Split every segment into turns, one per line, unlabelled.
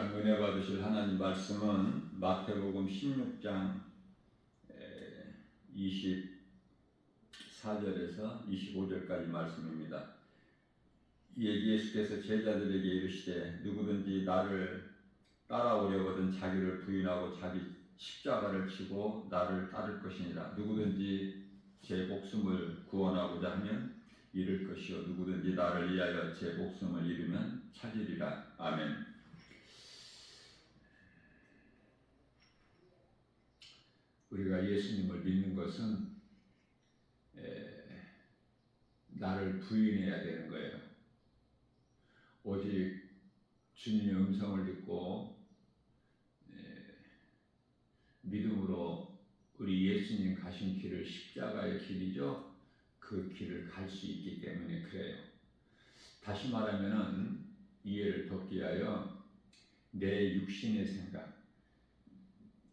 오늘 은혜 받으실 하나님 말씀은 마태복음 16장 24절에서 25절까지 말씀입니다. 예수께서 제자들에게 이르시되 누구든지 나를 따라오려거든 자기를 부인하고 자기 십자가를 지고 나를 따를 것이니라. 누구든지 제 목숨을 구원하고자 하면 잃을 것이요 누구든지 나를 위하여 제 목숨을 잃으면 찾으리라. 아멘. 우리가 예수님을 믿는 것은 나를 부인해야 되는 거예요. 오직 주님의 음성을 듣고 믿음으로 우리 예수님 가신 길을 십자가의 길이죠. 그 길을 갈 수 있기 때문에 그래요. 다시 말하면은 이해를 돕기 위하여 내 육신의 생각,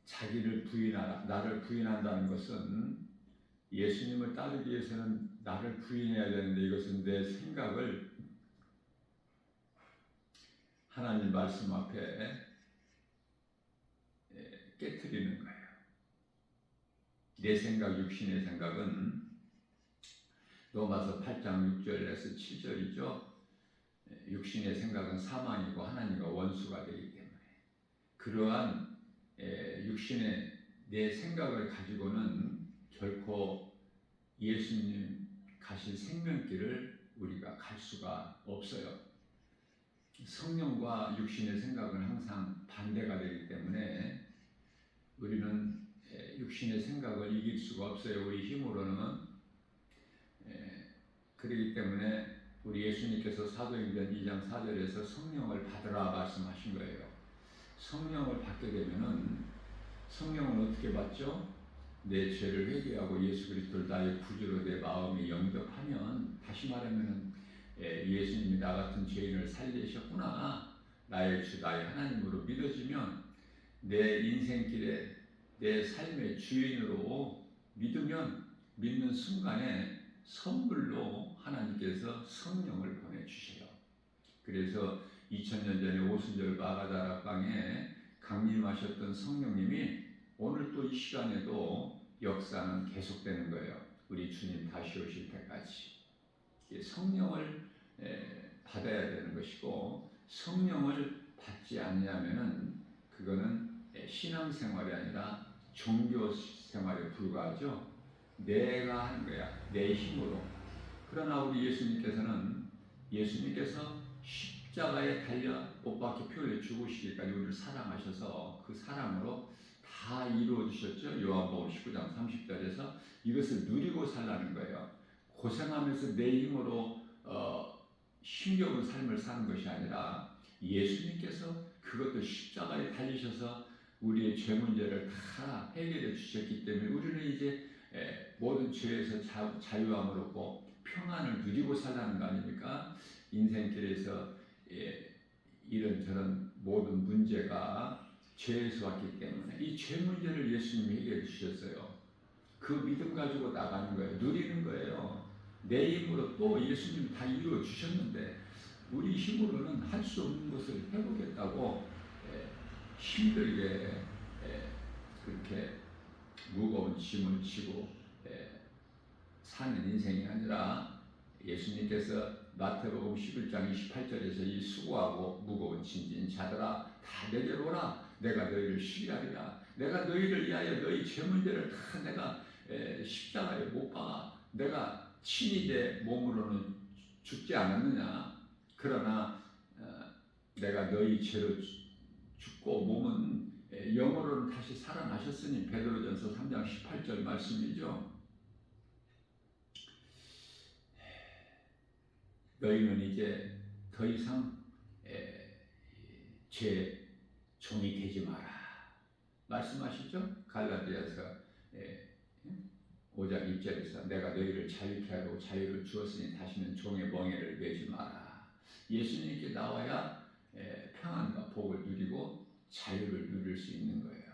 자기를 부인하라, 나를 부인한다는 것은 예수님을 따르기 위해서는 나를 부인해야 되는데 이것은 내 생각을 하나님 말씀 앞에 깨트리는 거예요. 내 생각, 육신의 생각은 로마서 8장 6절에서 7절이죠. 육신의 생각은 사망이고 하나님과 원수가 되기 때문에 그러한 육신의 내 생각을 가지고는 결코 예수님 가실 생명길을 우리가 갈 수가 없어요. 성령과 육신의 생각은 항상 반대가 되기 때문에 우리는 육신의 생각을 이길 수가 없어요. 우리 힘으로는. 그렇기 때문에 우리 예수님께서 사도행전 2장 4절에서 성령을 받으라 말씀하신 거예요. 성령을 받게 되면은 성령은 어떻게 받죠? 내 죄를 회개하고 예수 그리스도를 나의 구주로 내 마음에 영접하면, 다시 말하면은 예수님이 나 같은 죄인을 살리셨구나, 나의 주 나의 하나님으로 믿어지면 내 인생길에 내 삶의 주인으로 믿는 순간에 선물로 하나님께서 성령을 보내주셔요. 그래서 2000년 전에 오순절 마가다락방에 강림하셨던 성령님이 오늘 또 이 시간에도 역사는 계속되는 거예요. 우리 주님 다시 오실 때까지. 성령을 받아야 되는 것이고, 성령을 받지 않냐면은 그거는 신앙생활이 아니라 종교생활에 불과하죠. 내가 하는 거야, 내 힘으로. 그러나 우리 예수님께서 십자가에 달려 못 박혀 피 흘려 죽으시기까지 우리를 사랑하셔서 그 사랑으로 다 이루어 주셨죠. 요한복음 19장 30절에서 이것을 누리고 살라는 거예요. 고생하면서 내 힘으로 힘겨운 삶을 사는 것이 아니라 예수님께서 그것도 십자가에 달리셔서 우리의 죄 문제를 다 해결해 주셨기 때문에 우리는 이제 모든 죄에서 자유함을 얻고 평안을 누리고 살라는 거 아닙니까? 인생길에서 이런저런 모든 문제가 죄에서 왔기 때문에 이 죄 문제를 예수님이 해결해 주셨어요. 그 믿음 가지고 나가는 거예요. 누리는 거예요. 내 힘으로 또 예수님이 다 이루어 주셨는데 우리 힘으로는 할 수 없는 것을 해보겠다고 힘들게 그렇게 무거운 짐을 지고 사는 인생이 아니라 예수님께서 마태복음 11장 28절에서 이 수고하고 무거운 짐진 자들아 다 내게로 오라, 내가 너희를 쉬게 내가 너희를 위하여 너희 죄 문제를 다 내가 십자가에 못 박아 내가 친히 내 몸으로는 죽지 않았느냐, 그러나 내가 너희 죄로 죽고 몸은 영으로는 다시 살아나셨으니, 베드로전서 3장 18절 말씀이죠. 너희는 이제 더 이상 죄 종이 되지 마라 말씀하시죠. 갈라디아서 5장 2절에서 내가 너희를 자유케 하고 자유를 주었으니 다시는 종의 멍에를 매지 마라. 예수님께 나와야 평안과 복을 누리고 자유를 누릴 수 있는 거예요.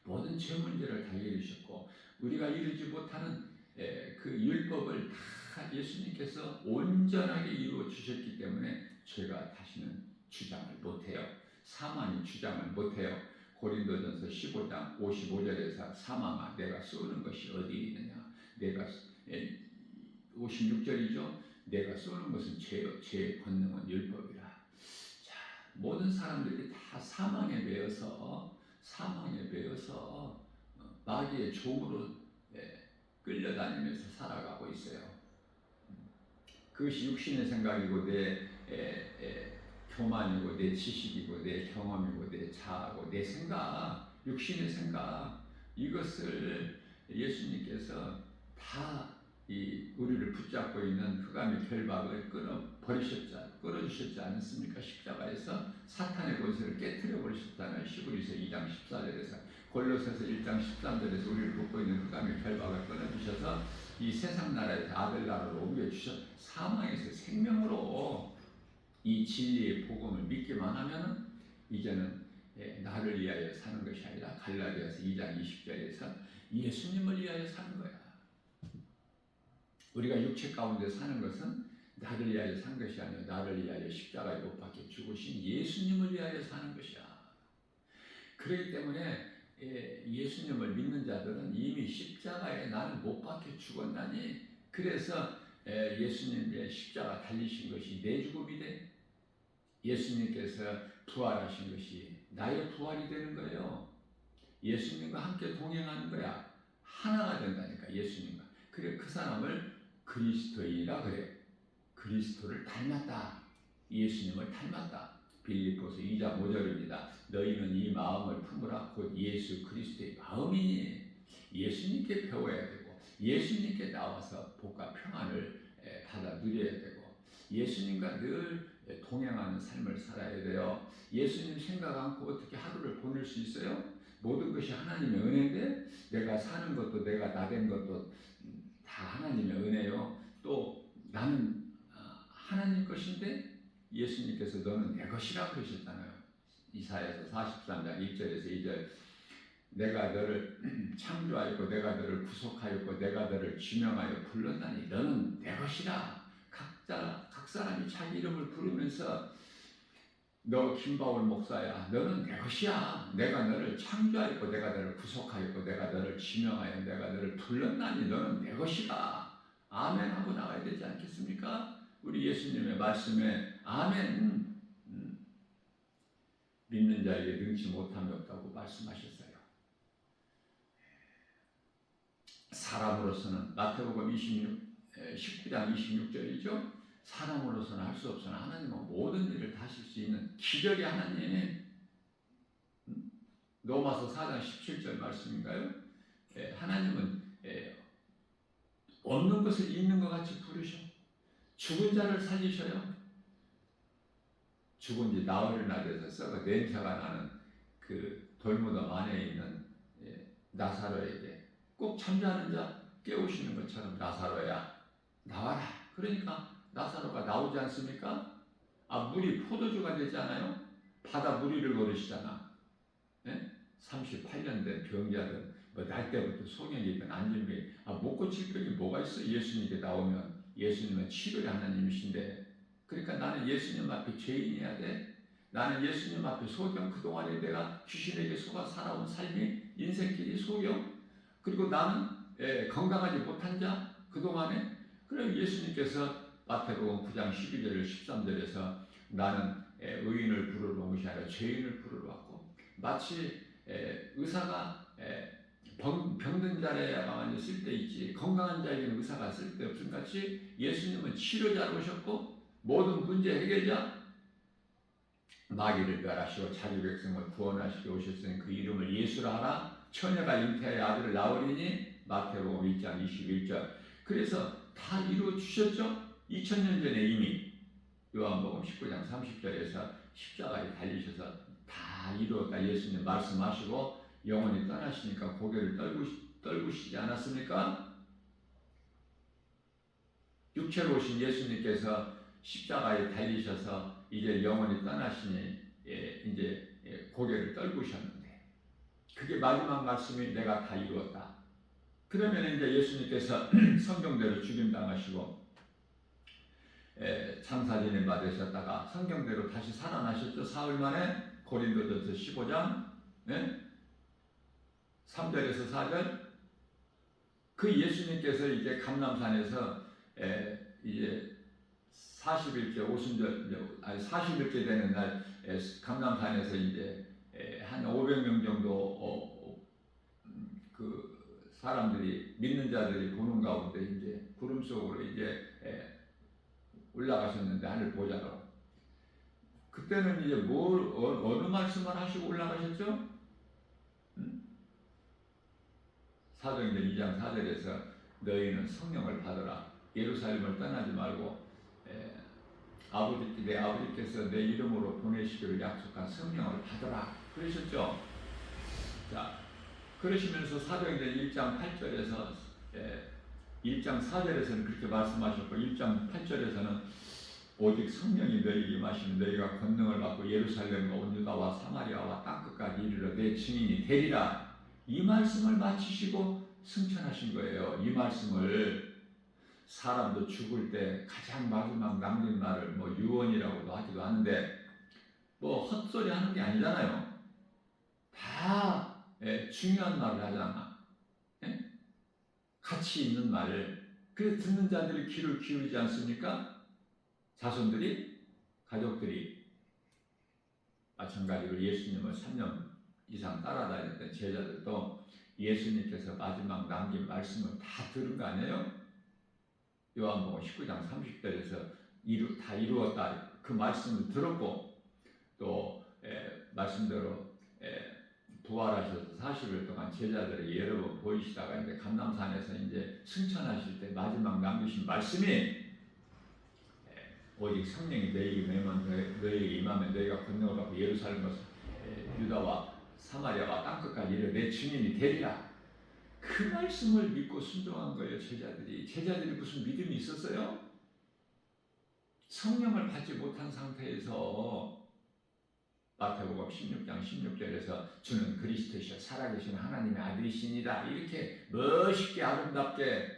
모든 죄 문제를 다 이루셨고 우리가 이루지 못하는 그 율법을 다 예수님께서 온전하게 이루어 주셨기 때문에 죄가 다시는 주장을 못해요. 사망이 주장을 못해요. 고린도전서 15장 55절에서 사망아 내가 쏘는 것이 어디 있느냐. 내가 56절이죠. 내가 쏘는 것은 죄의 권능은 율법이라. 자, 모든 사람들이 다 사망에 매여서 마귀의 종으로 끌려다니면서 살아가고 있어요. 그것이 육신의 생각이고 내 교만이고 내 지식이고 내 경험이고 내 자아고 내 생각, 육신의 생각, 이것을 예수님께서 다 우리를 붙잡고 있는 흑암의 결박을 끊어주셨지 않습니까? 십자가에서 사탄의 권세를 깨뜨려 버리셨잖아요. 히브리서 2장 14절에서, 골로새서 1장 13절에서 우리를 붙고 있는 흑암의 결박을 끊어주셔서 이 세상 나라에서 아들 나라로 옮겨주셔 사망에서 생명으로 이 진리의 복음을 믿기만 하면 이제는 나를 위하여 사는 것이 아니라 갈라디아서 2장 20절에서 예수님을 위하여 사는 거야. 우리가 육체 가운데 사는 것은 나를 위하여 산 것이 아니라 나를 위하여 십자가에 못 박혀 죽으신 예수님을 위하여 사는 것이야. 그렇기 때문에 예수님을 믿는 자들은 이미 십자가에 나는 못 박혀 죽었나니, 그래서 예수님의 십자가 달리신 것이 내 죽음이 돼. 예수님께서 부활하신 것이 나의 부활이 되는 거예요. 예수님과 함께 동행하는 거야. 하나가 된다니까, 예수님과. 그래, 그 사람을 그리스도인이라 그래요. 그리스도를 닮았다. 예수님을 닮았다. 빌립보서 2장 5절입니다. 너희는 이 마음을 품으라. 곧 예수 그리스도의 마음이니. 예수님께 배워야 되고 예수님께 나와서 복과 평안을 받아 누려야 되고 예수님과 늘 동행하는 삶을 살아야 돼요. 예수님 생각 않고 어떻게 하루를 보낼 수 있어요? 모든 것이 하나님의 은혜인데 내가 사는 것도 내가 나된 것도 다 하나님의 은혜요. 또 나는 하나님 것인데 예수님께서 너는 내 것이라 그러셨잖아요. 이사야서 43장 1절에서 2절, 내가 너를 창조하였고 내가 너를 구속하였고 내가 너를 지명하여 불렀나니 너는 내 것이라. 각 사람이 자기 이름을 부르면서 너 김바울 목사야, 너는 내 것이야. 내가 너를 창조하였고 내가 너를 구속하였고 내가 너를 지명하여 내가 너를 불렀나니 너는 내 것이라. 아멘 하고 나가야 되지 않겠습니까? 우리 예수님의 말씀에 아멘. 믿는 자에게 능치 못함이 없다고 말씀하셨어요. 사람으로서는 마태복음 19장 26절이죠. 사람으로서는 할 수 없으나 하나님은 모든 일을 다 하실 수 있는 기적의 하나님. 로마서 4장 17절 말씀인가요? 하나님은 없는 것을 있는 것 같이 부르셔. 죽은 자를 살리셔요. 죽은 지 나흘이나 돼서 썩어 냄새가 나는 그 돌무덤 안에 있는 나사로에게 꼭 잠자는 자 깨우시는 것처럼 나사로야 나와라. 그러니까 나사로가 나오지 않습니까? 물이 포도주가 되지 않아요? 바다 무리를 걸으시잖아. 38년 된 병자들, 날 때부터 소년이든 안진병이 못 고칠 병이 뭐가 있어? 예수님께 나오면 예수님은 치료의 하나님이신데, 그러니까 나는 예수님 앞에 죄인이어야 돼. 나는 예수님 앞에 소경, 그동안에 내가 귀신에게 속아 살아온 삶이 인생길이 소경, 그리고 나는 건강하지 못한 자, 그동안에. 그럼 예수님께서 마태복음 9장 12절 13절에서 나는 의인을 부르러 온 것이 아니라 죄인을 부르러 왔고, 마치 의사가 병든 자에게만 쓸데있지 건강한 자에게는 의사가 쓸데없음 같이 예수님은 치료자로 오셨고 모든 문제 해결자, 마귀를 멸하시고 자기 백성을 구원하시고 오셨으니 그 이름을 예수라 하라. 처녀가 잉태하여 아들을 낳으리니. 마태복음 1장 21절. 그래서 다 이루어 주셨죠. 2000년 전에 이미 요한복음 19장 30절에서 십자가에 달리셔서 다 이루었다 예수님 말씀하시고 영원히 떠나시니까 고개를 떨구시지 않았습니까? 육체로 오신 예수님께서 십자가에 달리셔서 이제 영원히 떠나시니 이제 고개를 떨구셨는데, 그게 마지막 말씀이 내가 다 이루었다. 그러면 이제 예수님께서 성경대로 죽임당하시고 장사진을 받으셨다가 성경대로 다시 살아나셨죠. 사흘 만에 고린도전서 15장 3절에서 4절. 그 예수님께서 이제 감람산에서 이제 40일째 오순절, 아니 40일째 되는 날 감람산에서 이제 한 500명 정도 그 사람들이, 믿는 자들이 보는 가운데 이제 구름 속으로 이제 올라가셨는데, 하늘 보좌로. 그때는 이제 어느 말씀을 하시고 올라가셨죠? 사도행전 2장 4절에서 너희는 성령을 받으라. 예루살렘을 떠나지 말고 내 아버지께서 내 이름으로 보내시기를 약속한 성령을 받으라 그러셨죠. 자, 그러시면서 사도행전 1장 8절에서 1장 4절에서는 그렇게 말씀하셨고, 1장 8절에서는 오직 성령이 너희에게 임하시면 너희가 권능을 받고 예루살렘과 온 유다와 사마리아와 땅끝까지 이르러 내 증인이 되리라. 이 말씀을 마치시고 승천하신 거예요. 이 말씀을 사람도 죽을 때 가장 마지막 남긴 말을 뭐 유언이라고도 하기도 하는데, 뭐 헛소리 하는 게 아니잖아요. 다 중요한 말을 하잖아. 가치 있는 말을. 그래서 듣는 자들이 귀를 기울이지 않습니까? 자손들이, 가족들이. 마찬가지로 예수님을 3년 이상 따라다녔던 제자들도 예수님께서 마지막 남긴 말씀을 다 들은 거 아니에요? 요한복음 19장 30절에서 다 이루었다, 그 말씀을 들었고, 또 말씀대로 부활하셔서 40일 동안 제자들에게 여러 번 보이시다가 이제 감람산에서 이제 승천하실 때 마지막 남기신 말씀이 오직 성령이 너희에게 임하면 너희가 권능을 받고 예루살렘과 유다와 사마리아와 땅끝까지 이르러 내 증인이 되리라. 그 말씀을 믿고 순종한 거예요. 제자들이 무슨 믿음이 있었어요? 성령을 받지 못한 상태에서 마태복음 16장 16절에서 주는 그리스도시여 살아계신 하나님의 아들이시니라, 이렇게 멋있게 아름답게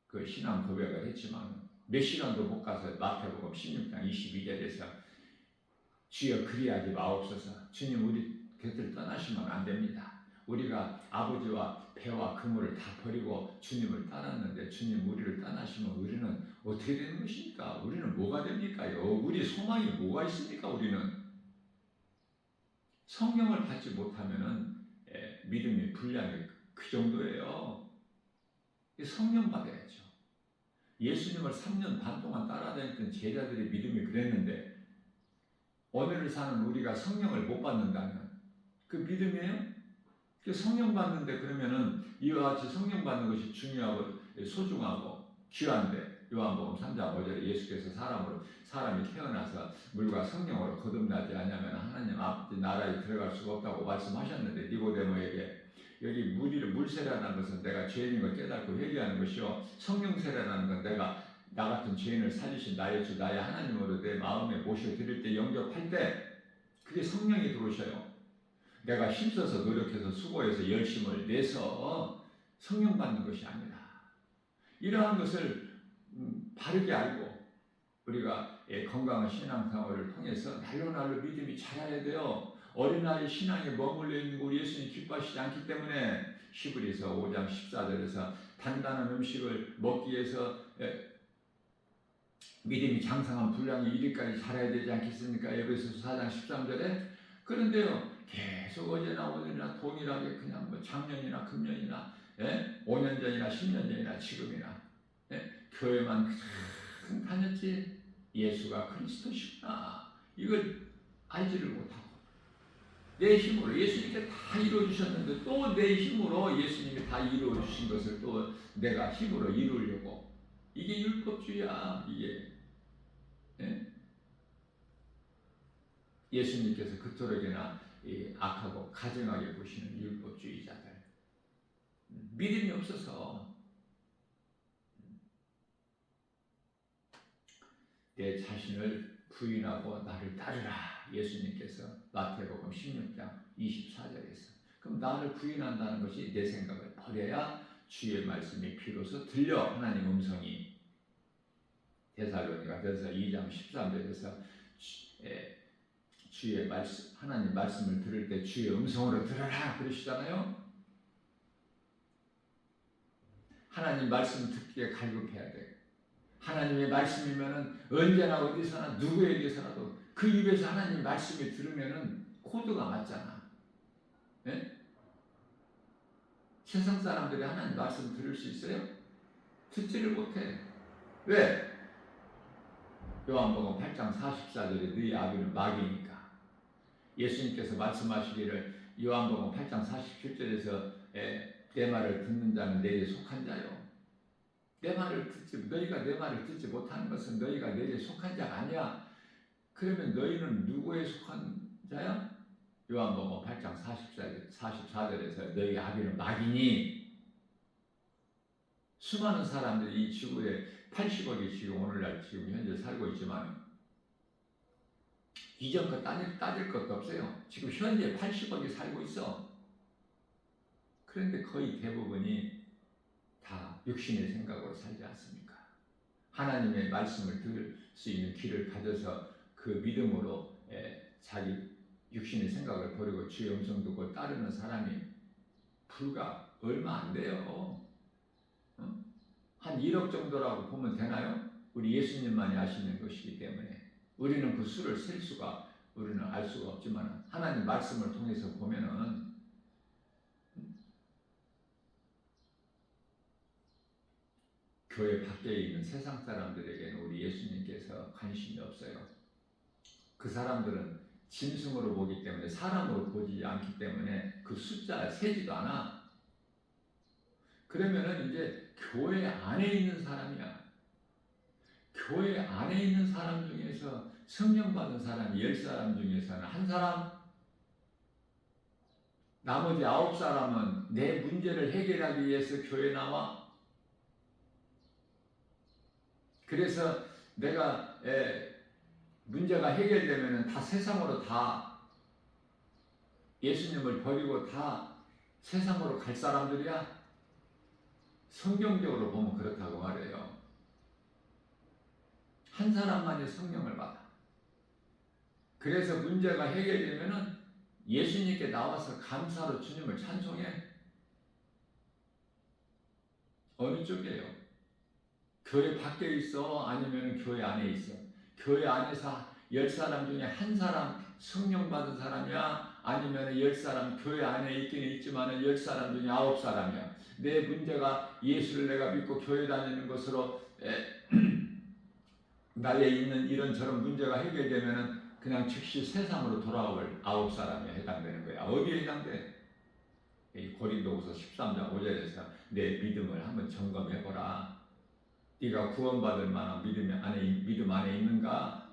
그 신앙 고백을 했지만 몇 시간도 못 가서 마태복음 16장 22절에서 주여 그리하지 마옵소서. 주님 우리 곁을 떠나시면 안 됩니다. 우리가 아버지와 배와 그물을 다 버리고 주님을 따랐는데 주님 우리를 떠나시면 우리는 어떻게 되는 것입니까? 우리는 뭐가 됩니까요? 우리 소망이 뭐가 있습니까? 우리는 성령을 받지 못하면은 믿음이 불량이 그 정도예요. 성령 받아야죠. 예수님을 3년 반 동안 따라다녔던 제자들의 믿음이 그랬는데, 오늘을 사는 우리가 성령을 못 받는다면 그 믿음이에요? 성령 받는데, 그러면은 이와 같이 성령 받는 것이 중요하고 소중하고 귀한데, 요한복음 3장 5절에 예수께서 사람이 태어나서 물과 성령으로 거듭나지 않으면 하나님 아버지 나라에 들어갈 수가 없다고 말씀하셨는데, 니고데모에게 여기 물세례라는 것은 내가 죄인인 걸 깨닫고 회개하는 것이요, 성령세례라는 건 내가 나 같은 죄인을 살리신 나의 주 나의 하나님으로 내 마음에 모셔드릴 때, 영접할 때 그게 성령이 들어오셔요. 내가 힘써서 노력해서 수고해서 열심을 내서 성령 받는 것이 아니라, 이러한 것을 바르게 알고 우리가 건강한 신앙생활을 통해서 날로 믿음이 자라야 돼요. 어린아이 신앙에 머물러 있는 우리 예수님 기뻐하시지 않기 때문에 히브리서 5장 14절에서 단단한 음식을 먹기 위해서 믿음이 장성한 분량이 이르기까지 자라야 되지 않겠습니까? 에베소서 4장 13절에. 그런데요, 계속 어제나 오늘이나 동일하게 그냥 뭐 작년이나 금년이나 5년 전이나 10년 전이나 지금이나 교회만 그냥 다녔지 예수가 그리스도시구나 이걸 알지를 못하고, 내 힘으로 예수님께 다 이루어주셨는데 또 내 힘으로 예수님이 다 이루어주신 것을 또 내가 힘으로 이루려고, 이게 율법주의야. 이게 예수님께서 그토록이나 악하고 가증하게 보시는 율법주의자들, 믿음이 없어서 내 자신을 부인하고 나를 따르라. 예수님께서 마태복음 16장 24절에서. 그럼 나를 부인한다는 것이 내 생각을 버려야 주의 말씀이 비로소 들려, 하나님 음성이. 데살로니가전서 2장 13절에서 주의 말씀, 하나님 말씀을 들을 때 주의 음성으로 들어라 그러시잖아요. 하나님 말씀 듣기에 갈급해야 돼. 하나님의 말씀이면은 언제나 어디서나 누구에게서라도 그 입에서 하나님 말씀이 들으면은 코드가 맞잖아. 네? 세상 사람들이 하나님 말씀 들을 수 있어요? 듣지를 못해. 왜? 요한복음 8장 44절에 너희 아비는 마귀니까. 예수님께서 말씀하시기를 요한복음 8장 47절에서 내 말을 듣는 자는 내게 속한 자요. 너희가 내 말을 듣지 못하는 것은 너희가 내게 속한 자가 아니야. 그러면 너희는 누구에 속한 자야? 요한복음 8장 44절에서 너희 아비는 마귀니. 수많은 사람들이 이 지구에 80억이 지금 오늘날 지금 현재 살고 있지만 이전 거 따질 것도 없어요. 지금 현재 80억이 살고 있어. 그런데 거의 대부분이 다 육신의 생각으로 살지 않습니까? 하나님의 말씀을 들을 수 있는 귀를 가져서 그 믿음으로 자기 육신의 생각을 버리고 주의 음성 듣고 따르는 사람이 불과 얼마 안 돼요. 한 1억 정도라고 보면 되나요? 우리 예수님만이 아시는 것이기 때문에 우리는 그 수를 셀 수가 우리는 알 수가 없지만 하나님 말씀을 통해서 보면은 교회 밖에 있는 세상 사람들에게는 우리 예수님께서 관심이 없어요. 그 사람들은 짐승으로 보기 때문에 사람으로 보지 않기 때문에 그 숫자 세지도 않아. 그러면은 이제 교회 안에 있는 사람이야. 교회 안에 있는 사람 중에서 성령 받은 사람이 10사람 중에서는 한 사람, 나머지 9사람은 내 문제를 해결하기 위해서 교회 나와. 그래서 내가 문제가 해결되면 다 세상으로 다 예수님을 버리고 다 세상으로 갈 사람들이야? 성경적으로 보면 그렇다고 말해요. 한 사람만이 성령을 받아. 그래서 문제가 해결되면 예수님께 나와서 감사로 주님을 찬송해. 어느 쪽이에요? 교회 밖에 있어? 아니면 교회 안에 있어? 교회 안에서 10사람 중에 한 사람 성령 받은 사람이야? 아니면 10사람 교회 안에 있기는 있지만 10사람 중에 9사람이야? 내 문제가 예수를 내가 믿고 교회 다니는 것으로 나에 있는 이런저런 문제가 해결되면 그냥 즉시 세상으로 돌아올 9사람에 해당되는 거야. 어디에 해당돼? 고린도후서 13장 5절에서 내 믿음을 한번 점검해보라. 네가 구원받을 만한 믿음 안에 있는가?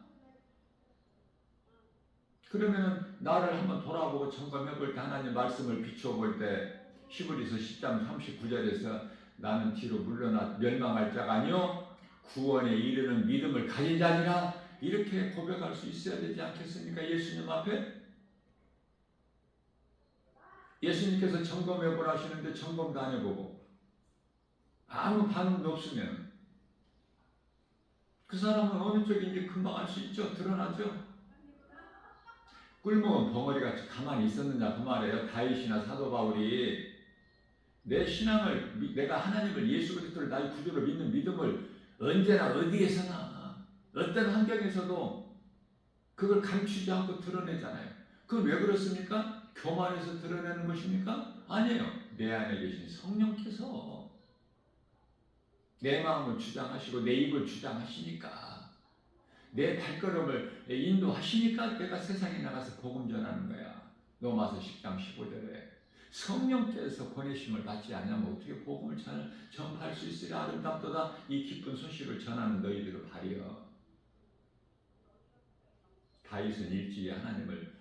그러면 나를 한번 돌아보고 점검해볼 때 하나님 말씀을 비춰볼 때 히브리서 10장 39절에서 나는 뒤로 물러나 멸망할 자가 아니요 구원에 이르는 믿음을 가진 자니라 이렇게 고백할 수 있어야 되지 않겠습니까? 예수님 앞에 예수님께서 점검해보라 하시는데 점검도 안 해보고 아무 반응도 없으면 그 사람은 어느 쪽인지 금방 알 수 있죠. 드러나죠. 꿀먹은 벙어리같이 가만히 있었느냐 그 말이에요. 다윗이나 사도 바울이 내 신앙을 내가 하나님을 예수 그리스도를 나의 구주로 믿는 믿음을 언제나 어디에서나 어떤 환경에서도 그걸 감추지 않고 드러내잖아요. 그건 왜 그렇습니까? 교만해서 드러내는 것입니까? 아니에요. 내 안에 계신 성령께서 내 마음을 주장하시고 내 입을 주장하시니까 내 발걸음을 인도하시니까 내가 세상에 나가서 복음 전하는 거야. 로마서 10장 15절에 성령께서 보내심을 받지 않으면 어떻게 복음을 전파할 수 있으랴. 아름답도다 이 기쁜 소식을 전하는 너희들을 바리어. 다윗은 일찍이 하나님을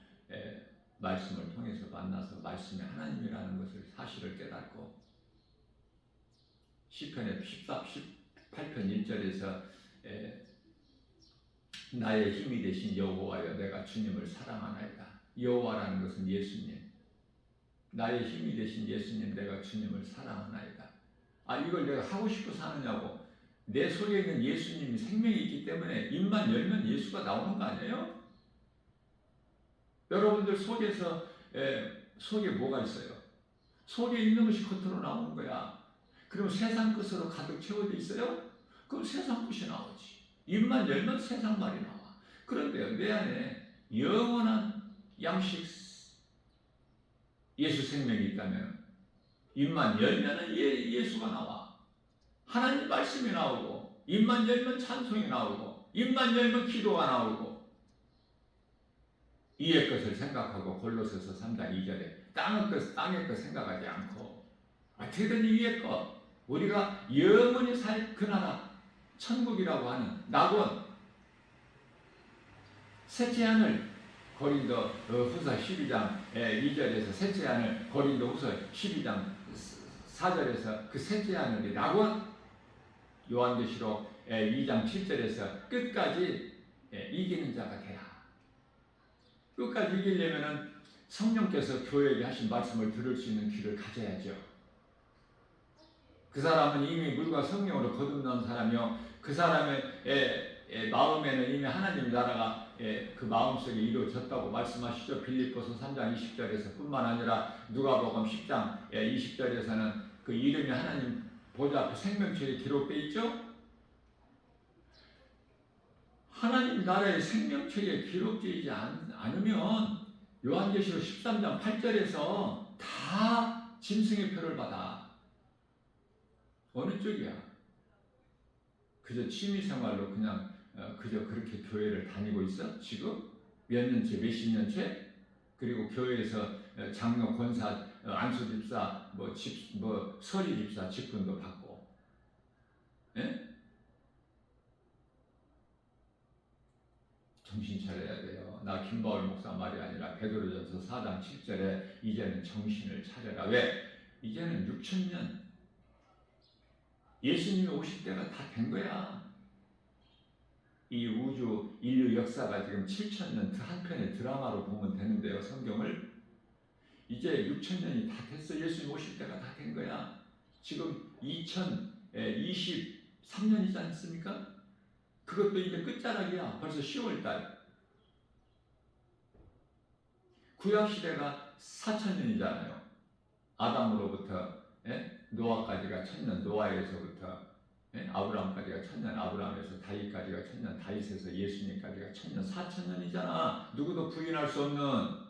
말씀을 통해서 만나서 말씀이 하나님이라는 것을 사실을 깨닫고 시편의 18편 1절에서 나의 힘이 되신 여호와여 내가 주님을 사랑하나이다. 여호와라는 것은 예수님. 나의 힘이 되신 예수님 내가 주님을 사랑하나이다. 이걸 내가 하고 싶어서 하느냐고 내 속에 있는 예수님이 생명이 있기 때문에 입만 열면 예수가 나오는 거 아니에요? 여러분들 속에 뭐가 있어요? 속에 있는 것이 겉으로 나오는 거야. 그럼 세상 것으로 가득 채워져 있어요? 그럼 세상 것이 나오지. 입만 열면 세상 말이 나와. 그런데 내 안에 영원한 양식 예수 생명이 있다면 입만 열면 예수가 나와. 하나님 말씀이 나오고, 입만 열면 찬송이 나오고, 입만 열면 기도가 나오고. 이의 것을 생각하고 골로새서 3장 2절에 땅의 것 생각하지 않고 어떻게든 위의 것, 우리가 영원히 살 그 나라 천국이라고 하는 낙원, 셋째 하늘, 고린도 후서 12장 2절에서 셋째 하늘, 고린도 후서 12장 4절에서 그 셋째 하늘이 낙원, 요한계시록 2장 7절에서 끝까지 이기는 자가 되라. 끝까지 이기려면 성령께서 교회에게 하신 말씀을 들을 수 있는 귀를 가져야죠. 그 사람은 이미 물과 성령으로 거듭난 사람이요, 그 사람의 마음에는 이미 하나님 나라가 그 마음속에 이루어졌다고 말씀하시죠. 빌립보서 3장 20절에서 뿐만 아니라 누가복음 10장 20절에서는 그 이름이 하나님 보좌 앞에 생명책에 기록되어 있죠. 하나님 나라의 생명책에 기록되지 않으면 요한계시록 13장 8절에서 다 짐승의 표를 받아. 어느 쪽이야? 그저 취미생활로 그냥 그저 그렇게 교회를 다니고 있어? 지금? 몇 년째, 몇십 년째? 그리고 교회에서 장로, 권사, 안수집사, 서리집사 직분도 받고. 예? 정신 차려야 돼요. 나 김바울 목사 말이 아니라 베드로전서 4장 7절에 이제는 정신을 차려라. 왜? 이제는 6,000년 예수님이 오실 때가 다 된 거야. 이 우주 인류 역사가 지금 7,000년 한 편의 드라마로 보면 되는데요. 성경을 이제 6,000년이 다 됐어. 예수님 오실 때가 다 된 거야. 지금 2023년이지 않습니까? 그것도 이제 끝자락이야. 벌써 10월달. 구약시대가 4,000년이잖아요. 아담으로부터 노아까지가 1,000년, 노아에서부터 아브라함까지가 1,000년, 아브라함에서 다윗까지가 1,000년, 다윗에서 예수님까지가 1,000년, 4,000년이잖아. 누구도 부인할 수 없는.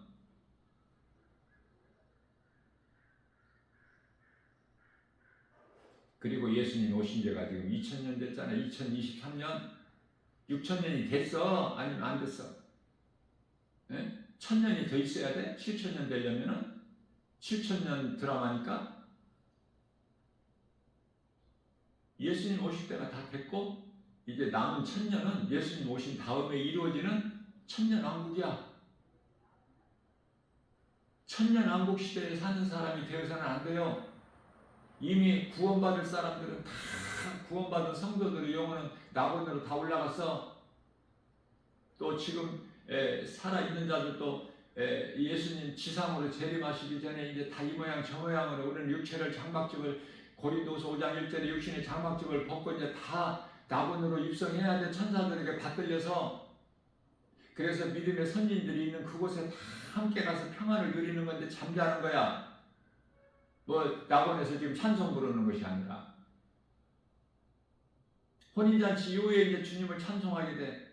그리고 예수님 오신 지가 지금 2,000년 됐잖아요. 2023년. 6,000년이 됐어? 아니면 안 됐어? 1,000년이 더 있어야 돼? 7,000년 되려면은? 7,000년 드라마니까? 예수님 오실 때가 다 됐고, 이제 남은 1,000년은 예수님 오신 다음에 이루어지는 1,000년 왕국이야. 1,000년 왕국 시대에 사는 사람이 되어서는 안 돼요. 이미 구원받을 사람들은 다 구원받은 성도들의 영혼은 낙원으로 다 올라가서, 또 지금 살아있는 자들도 예수님 지상으로 재림하시기 전에 이제 다 이 모양 저 모양으로 우리는 육체를 장막집을, 고린도서 5장 1절에 육신의 장막집을 벗고 이제 다 낙원으로 입성해야 돼. 천사들에게 받들려서. 그래서 믿음의 선진들이 있는 그곳에 다 함께 가서 평안을 누리는 건데 잠자는 거야. 낙원에서 지금 찬송 부르는 것이 아니라 혼인잔치 이후에 이제 주님을 찬송하게 돼.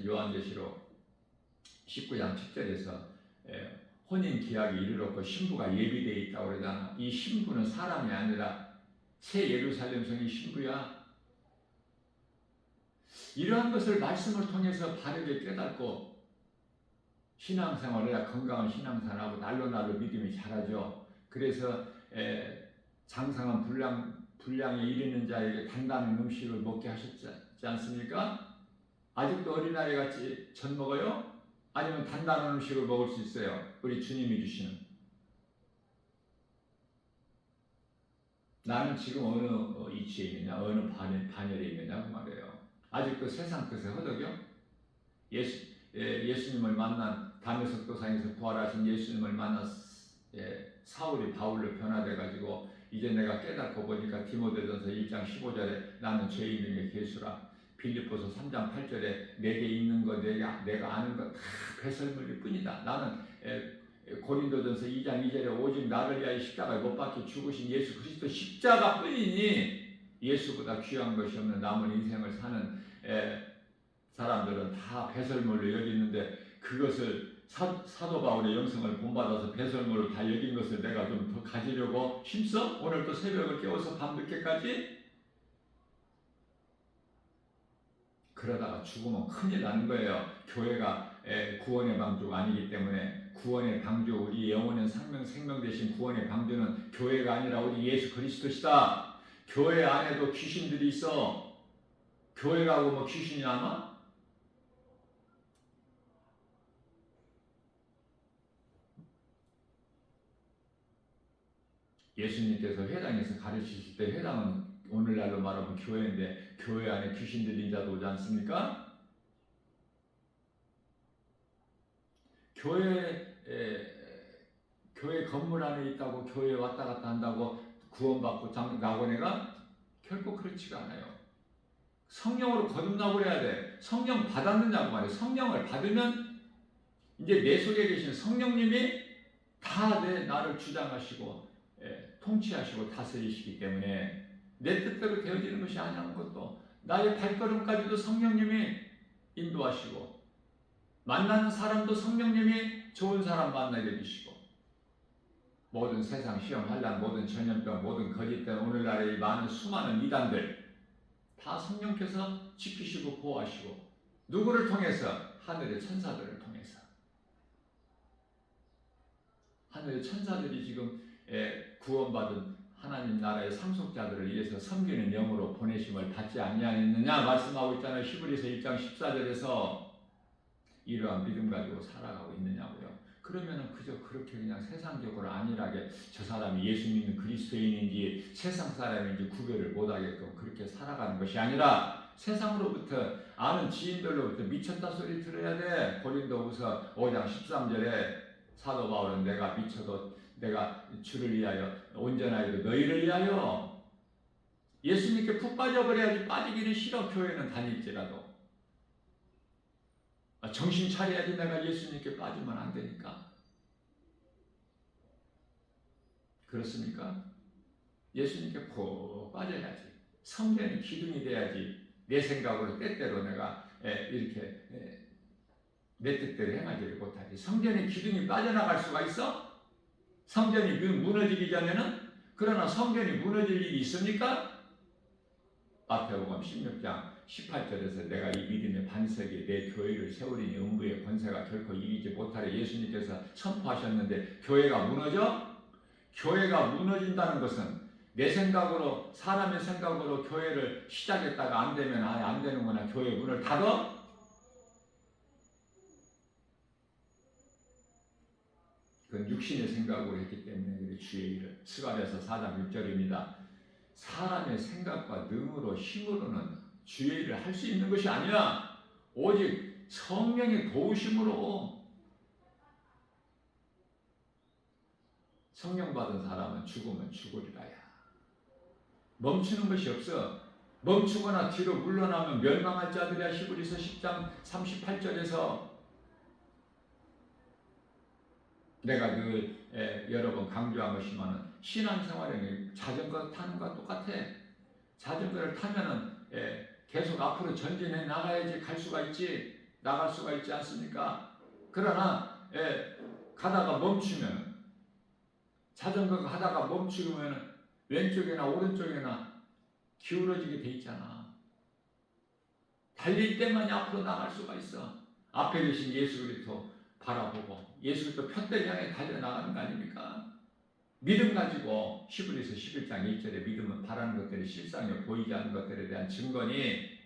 요한계시록 19장 7절에서 혼인 기약이 이르렀고 신부가 예비되어 있다고 그러잖아. 이 신부는 사람이 아니라 새 예루살렘 성이 신부야. 이러한 것을 말씀을 통해서 바르게 깨닫고 신앙생활을 해야 건강한 신앙생활하고 날로 믿음이 자라죠. 그래서 장성한 분량에 이르는 자에게 단단한 음식을 먹게 하셨지 않습니까? 아직도 어린아이 같이 젖 먹어요? 아니면 단단한 음식을 먹을 수 있어요? 우리 주님이 주시는. 나는 지금 어느 이치에 있느냐, 어느 반열에 있느냐 그 말이에요. 아직도 세상 것에 허덕여? 예수님을 만난 담에석 도상에서 부활하신 예수님을 만난 사울이 바울로 변화돼 가지고 이제 내가 깨닫고 보니까 디모데전서 1장 15절에 나는 죄인 중에 괴수라. 빌립보서 3장 8절에 내게 있는 거 내가 아는 거 다 배설물일 뿐이다. 나는 고린도전서 2장 2절에 오직 나를 위하여 십자가에 못 박혀 죽으신 예수 그리스도 십자가 뿐이니 예수보다 귀한 것이 없는 남은 인생을 사는 사람들은 다 배설물로 여기는데 그것을 사도 바울의 영성을 본받아서 배설물로 다 여긴 것을 내가 좀 더 가지려고 힘써? 오늘 또 새벽을 깨워서 밤늦게까지? 그러다가 죽으면 큰일 나는 거예요. 교회가 구원의 방주가 아니기 때문에 구원의 방주, 우리 영원한 생명 대신 구원의 방주는 교회가 아니라 우리 예수 그리스도시다. 교회 안에도 귀신들이 있어. 교회 가고 뭐 귀신이 남아? 예수님께서 회당에서 가르치실 때 회당은 오늘날로 말하면 교회인데 교회 안에 귀신 들린 자도 오지 않습니까? 교회 건물 안에 있다고 교회에 왔다 갔다 한다고 구원받고 나고네가 결코 그렇지가 않아요. 성령으로 거듭나고 그래야 돼. 성령 받았느냐고 말이에요. 성령을 받으면 이제 내 속에 계신 성령님이 다 나를 주장하시고 통치하시고 다스리시기 때문에 내 뜻대로 되어지는 것이 아니라는 것도 나의 발걸음까지도 성령님이 인도하시고 만나는 사람도 성령님이 좋은 사람 만나게 해주시고 모든 세상 시험 환난 모든 전염병 모든 거짓된 오늘날의 많은 수많은 이단들 다 성령께서 지키시고 보호하시고 누구를 통해서? 하늘의 천사들을 통해서. 하늘의 천사들이 지금 구원받은 하나님 나라의 상속자들을 위해서 섬기는 영으로 보내심을 받지 아니하였느냐 말씀하고 있잖아요. 히브리서 1장 14절에서 이러한 믿음 가지고 살아가고 있느냐고요. 그러면은 그저 그렇게 그냥 세상적으로 안일하게 저 사람이 예수 믿는 그리스도인인지 세상 사람인지 구별을 못하게끔 그렇게 살아가는 것이 아니라 세상으로부터 아는 지인들로부터 미쳤다 소리 들어야 돼. 고린도후서 5장 13절에 사도 바울은 내가 미쳐도 내가 주를 위하여 온전하여도 너희를 위하여 예수님께 푹 빠져버려야지. 빠지기는 싫어. 교회는 다닐지라도 정신 차려야지. 내가 예수님께 빠지면 안 되니까. 그렇습니까? 예수님께 푹 빠져야지. 성전이 기둥이 돼야지. 내 생각으로 때때로 내가 이렇게 내 뜻대로 행하지를 못하지. 성전의 기둥이 빠져나갈 수가 있어? 성전이 무너지기 전에는? 그러나 성전이 무너질 일이 있습니까? 마태복음 16장 18절에서 내가 이 믿음의 반석에 내 교회를 세우리니 음부의 권세가 결코 이기지 못하리 예수님께서 선포하셨는데 교회가 무너져? 교회가 무너진다는 것은 내 생각으로 사람의 생각으로 교회를 시작했다가 안 되면 아예 안 되는구나. 교회 문을 닫아? 그건 육신의 생각으로 했기 때문에 주의 일을 스가랴서 4장 6절입니다. 사람의 생각과 능으로 힘으로는 주의 일을 할 수 있는 것이 아니야. 오직 성령의 도우심으로. 성령 받은 사람은 죽으면 죽으리라야. 멈추는 것이 없어. 멈추거나 뒤로 물러나면 멸망할 자들이야. 히브리서 10장 38절에서 내가 늘 여러 번 강조한 것이지만 신앙생활에는 자전거 타는 것과 똑같아. 자전거를 타면은 계속 앞으로 전진해 나가야지 나갈 수가 있지 않습니까? 그러나 가다가 멈추면 자전거가 가다가 멈추면 왼쪽이나 오른쪽이나 기울어지게 돼 있잖아. 달릴 때만이 앞으로 나갈 수가 있어. 앞에 계신 예수 그리스도 바라보고 예수 그리스도 편대를 향해 달려나가는 거 아닙니까? 믿음 가지고 히브리서 11장 1절에 믿음은 바라는 것들이 실상에 보이지 않는 것들에 대한 증거니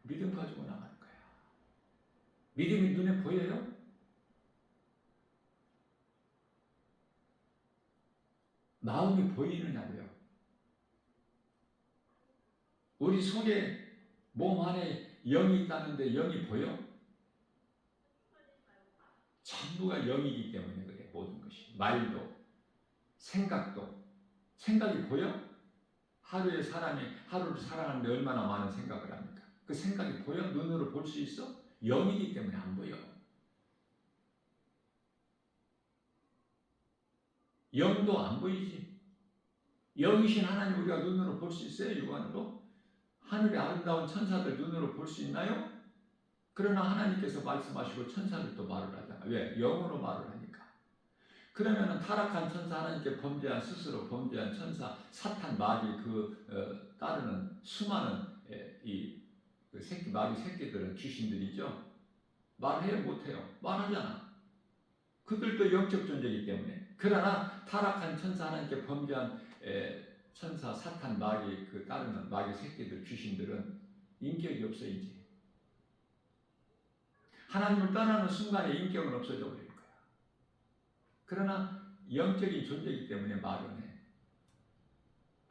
믿음 가지고 나가는 거야. 믿음이 눈에 보여요? 마음이 보이느냐고요? 우리 속에 몸 안에 영이 있다는데 영이 보여? 전부가 영이기 때문에 그래. 모든 것이. 말도, 생각도. 생각이 보여? 하루를 살아가는데 얼마나 많은 생각을 합니까? 그 생각이 보여? 눈으로 볼 수 있어? 영이기 때문에 안 보여. 영도 안 보이지. 영이신 하나님 우리가 눈으로 볼 수 있어요? 육안으로? 하늘의 아름다운 천사들 눈으로 볼 수 있나요? 그러나 하나님께서 말씀하시고 천사들도 말을 하잖아. 왜? 영으로 말을 하니까. 그러면은 타락한 천사, 하나님께 스스로 범죄한 천사, 사탄 마귀 따르는 수많은 마귀 새끼들은 귀신들이죠. 말해요? 못해요? 말하잖아. 그들도 영적 존재이기 때문에. 그러나 타락한 천사, 하나님께 범죄한 천사, 사탄 마귀 따르는 마귀 새끼들, 귀신들은 인격이 없어 이제. 하나님을 떠나는 순간에 인격은 없어져 버릴 거야. 그러나 영적인 존재이기 때문에 말은 해.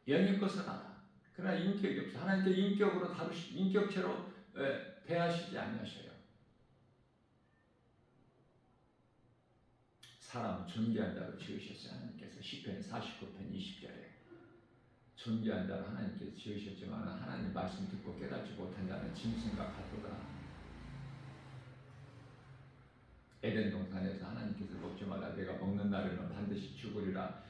영의 것은 알아. 그러나 인격이 없어. 하나님께 인격으로 인격체로 대하시지 아니하셔요. 사람은 존귀한 자로 지으셨어요. 하나님께서 시편 49편 20절에 존귀한 자로 하나님께서 지으셨지만 하나님 말씀 듣고 깨닫지 못한 자는 짐승과 같도다. 에덴 동산에서 하나님께서 먹지 말라 내가 먹는 날에는 반드시 죽으리라.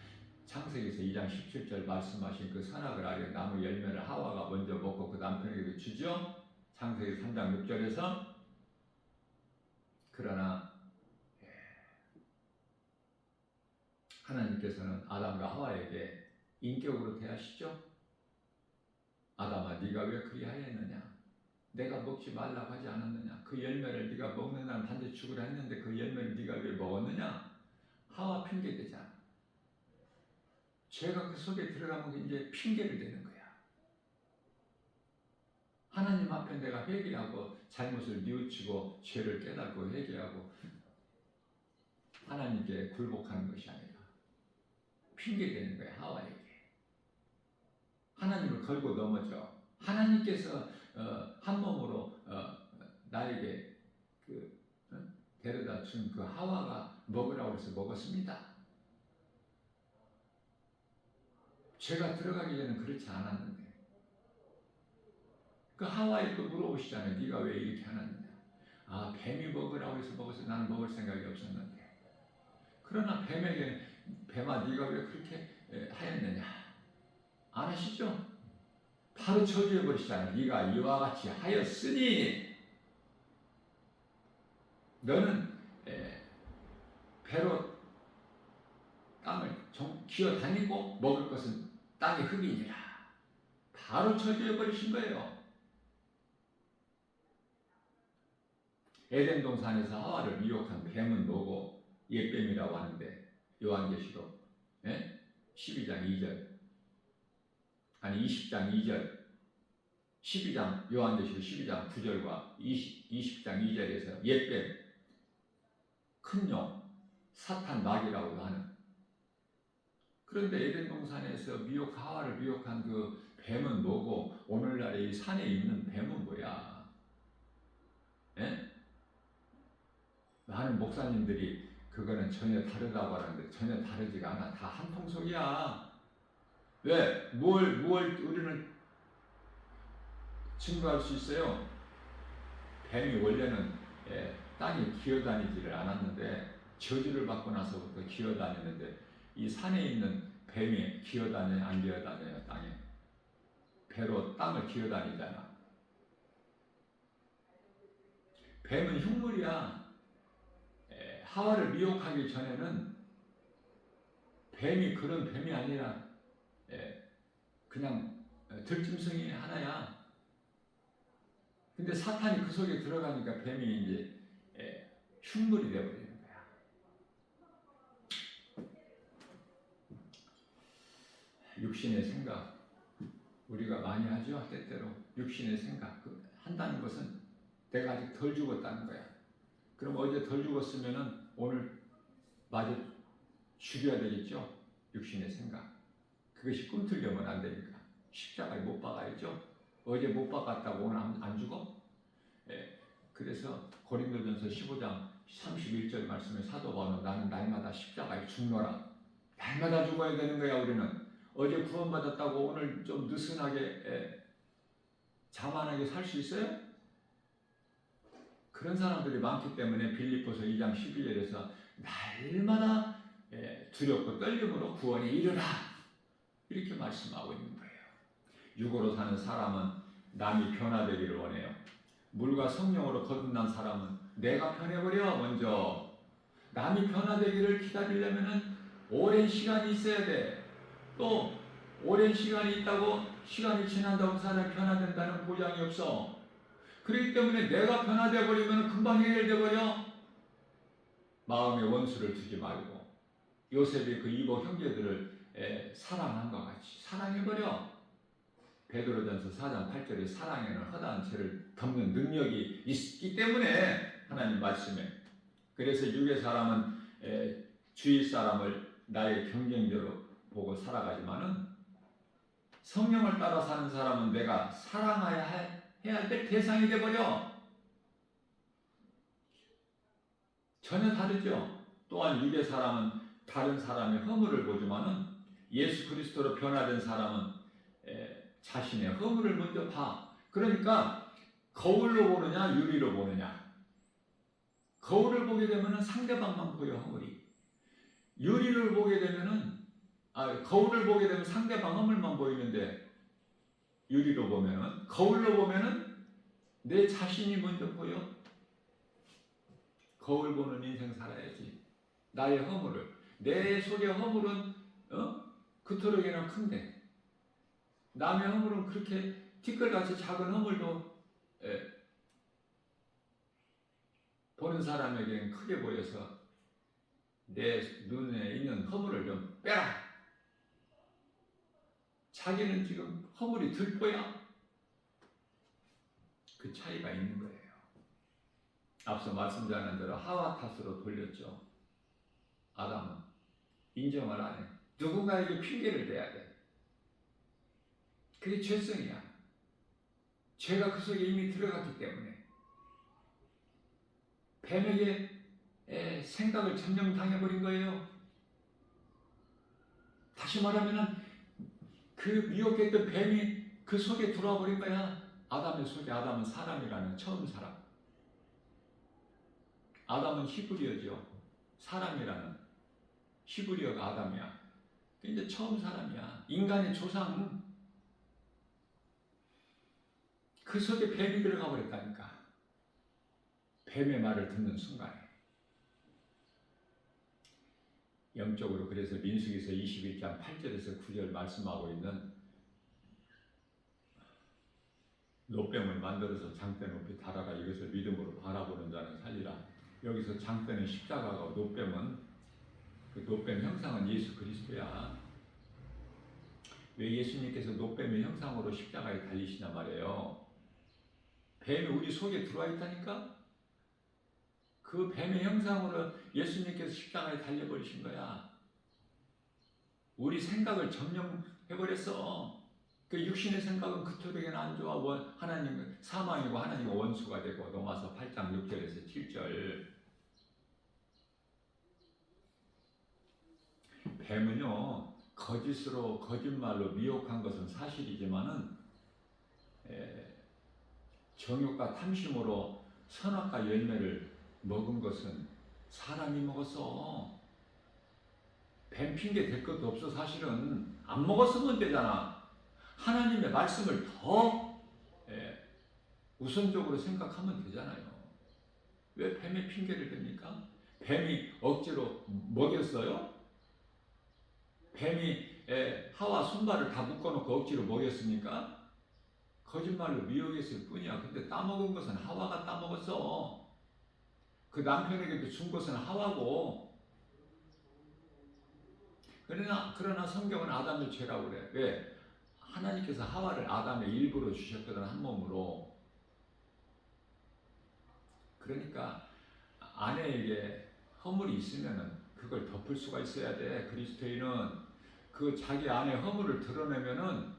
창세기에서 2장 17절 말씀하신 그 선악을 알려 나무 열매를 하와가 먼저 먹고 그 남편에게 주죠. 창세기 3장 6절에서. 그러나 하나님께서는 아담과 하와에게 인격으로 대하시죠. 아담아 네가 왜 그리하였느냐? 내가 먹지 말라고 하지 않았느냐? 그 열매를 네가 먹는 날 반드시 죽으라 했는데 그 열매를 네가 왜 먹었느냐? 하와 핑계대잖아. 죄가 그 속에 들어가면 이제 핑계를 대는 거야. 하나님 앞에 내가 회개하고 잘못을 뉘우치고 죄를 깨닫고 회개하고 하나님께 굴복하는 것이 아니라 핑계대는 거야. 하와에게. 하나님을 걸고 넘어져. 하나님께서 한 몸으로 나에게 데려다 준 그 하와가 먹으라고 해서 먹었습니다. 죄가 들어가기 전에는 그렇지 않았는데 그 하와에 또 물어보시잖아요. 네가 왜 이렇게 하느냐? 아, 뱀이 먹으라고 해서 먹어서 나는 먹을 생각이 없었는데. 그러나 뱀에게 뱀아 네가 왜 그렇게 하였느냐? 안 하시죠? 바로 저주해 버리시잖아요. 네가 이와 같이 하였으니 너는 배로 땅을 기어다니고 먹을 것은 땅의 흙이니라. 바로 저주해 버리신 거예요. 에덴 동산에서 하와를 미혹한 뱀은 뭐고 옛뱀이라고 하는데 요한계시록 12장 2절 아니 20장 2절 12장 요한계시록 12장 9절과 20장 2절에서 옛뱀 큰 용 사탄 마귀라고도 하는. 그런데 에덴 동산에서 하와를 미혹한 그 뱀은 뭐고 오늘날의 이 산에 있는 뱀은 뭐야? 많은 목사님들이 그거는 전혀 다르다고 하는데 전혀 다르지가 않아. 다 한 통속이야. 왜? 뭘 우리는 증거할 수 있어요? 뱀이 원래는 땅에 기어다니지를 않았는데 저주를 받고 나서부터 기어다니는데 이 산에 있는 뱀이 기어다녀요? 안 기어다녀요? 땅에? 배로 땅을 기어다니잖아. 뱀은 흉물이야. 하와를 미혹하기 전에는 뱀이 그런 뱀이 아니라 그냥 들짐승이 하나야. 근데 사탄이 그 속에 들어가니까 뱀이 이제 흉물이 되어버리는 거야. 육신의 생각 우리가 많이 하죠. 때때로 육신의 생각 한다는 것은 내가 아직 덜 죽었다는 거야. 그럼 어제 덜 죽었으면은 오늘 마저 죽여야 되겠죠. 육신의 생각. 그것이 꿈틀려면 안 되니까 십자가에 못 박아야죠. 어제 못 박았다고 오늘 안 죽어? 그래서 고린도전서 15장 31절 말씀에 사도 바울은 나는 날마다 십자가에 죽노라. 날마다 죽어야 되는 거야. 우리는 어제 구원받았다고 오늘 좀 느슨하게 자만하게 살 수 있어요? 그런 사람들이 많기 때문에 빌립보서 2장 11절에서 날마다 두렵고 떨림으로 구원에 이르라 이렇게 말씀하고 있는 거예요. 육으로 사는 사람은 남이 변화되기를 원해요. 물과 성령으로 거듭난 사람은 내가 변해버려. 먼저 남이 변화되기를 기다리려면 오랜 시간이 있어야 돼. 또 오랜 시간이 있다고 시간이 지난다고 사람이 변화된다는 보장이 없어. 그렇기 때문에 내가 변화되어 버리면 금방 해결돼 버려. 마음에 원수를 두지 말고 요셉이 그 이복 형제들을 사랑한 것 같이 사랑해버려. 베드로전서 4장 8절에 사랑에는 허다한 죄를 덮는 능력이 있기 때문에 하나님 말씀에 그래서 육의 사람은 주위 사람을 나의 경쟁자로 보고 살아가지만은 성령을 따라 사는 사람은 내가 사랑해야 될 대상이 되어버려. 전혀 다르죠. 또한 육의 사람은 다른 사람의 허물을 보지만은 예수 그리스도로 변화된 사람은 자신의 허물을 먼저 봐. 그러니까 거울로 보느냐 유리로 보느냐. 거울을 보게 되면은 상대방만 보여 허물이. 유리를 보게 되면은 거울을 보게 되면 상대방 허물만 보이는데 유리로 보면은 거울로 보면은 내 자신이 먼저 보여. 거울 보는 인생 살아야지. 나의 허물을 내 속의 허물은 그토록이나 큰데 남의 허물은 그렇게 티끌같이 작은 허물도 보는 사람에게는 크게 보여서 내 눈에 있는 허물을 좀 빼라. 자기는 지금 허물이 들 거야. 그 차이가 있는 거예요. 앞서 말씀드린 대로 하와 탓으로 돌렸죠. 아담은 인정을 안 해. 누군가에게 핑계를 대야 돼. 그게 죄성이야. 죄가 그 속에 이미 들어갔기 때문에 뱀에게 생각을 점령당해버린 거예요. 다시 말하면 그 미혹했던 뱀이 그 속에 들어와 버린 거야. 아담의 속에. 아담은 사람이라는 처음 사람. 아담은 히브리어죠. 사람이라는 히브리어가 아담이야. 이제 처음 사람이야. 인간의 조상. 그 속에 뱀이 들어가 버렸다니까. 뱀의 말을 듣는 순간에. 영적으로 그래서 민수기서 21장 8절에서 9절 말씀하고 있는 노뱀을 만들어서 장대 높이 달아라. 이것을 믿음으로 바라보는 자는 살리라. 여기서 장대는 십자가고 노뱀은 그 노뱀 형상은 예수 그리스도야. 왜 예수님께서 노뱀의 형상으로 십자가에 달리시냐 말이에요. 뱀이 우리 속에 들어와 있다니까? 그 뱀의 형상으로 예수님께서 십자가에 달려버리신 거야. 우리 생각을 점령해버렸어. 그 육신의 생각은 그토록에는 안 좋아. 하나님은 사망이고 하나님은 원수가 되고. 로마서 8장 6절에서 7절. 뱀은요, 거짓으로 거짓말로 미혹한 것은 사실이지만은 정욕과 탐심으로 선악과 열매를 먹은 것은 사람이 먹었어. 뱀 핑계 댈 것도 없어. 사실은 안 먹었으면 되잖아. 하나님의 말씀을 더 우선적으로 생각하면 되잖아요. 왜 뱀의 핑계를 댑니까? 뱀이 억지로 먹였어요? 뱀이 하와 손발을 다 묶어놓고 억지로 먹였습니까? 거짓말로 미혹했을 뿐이야. 근데 따먹은 것은 하와가 따먹었어. 그 남편에게도 준 것은 하와고. 그러나 성경은 아담의 죄라고 그래. 왜? 하나님께서 하와를 아담의 일부로 주셨거든. 한 몸으로. 그러니까 아내에게 허물이 있으면은 그걸 덮을 수가 있어야 돼. 그리스도인은 그 자기 안에 허물을 드러내면은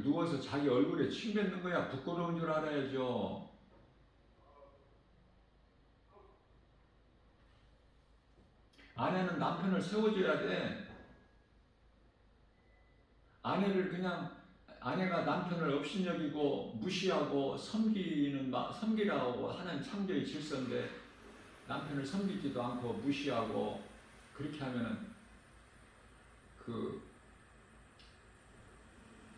누워서 자기 얼굴에 침 뱉는 거야. 부끄러운 줄 알아야죠. 아내는 남편을 세워줘야 돼. 아내가 남편을 업신여기고 무시하고 섬기라고 하는 창조의 질서인데 남편을 섬기지도 않고 무시하고 그렇게 하면은 그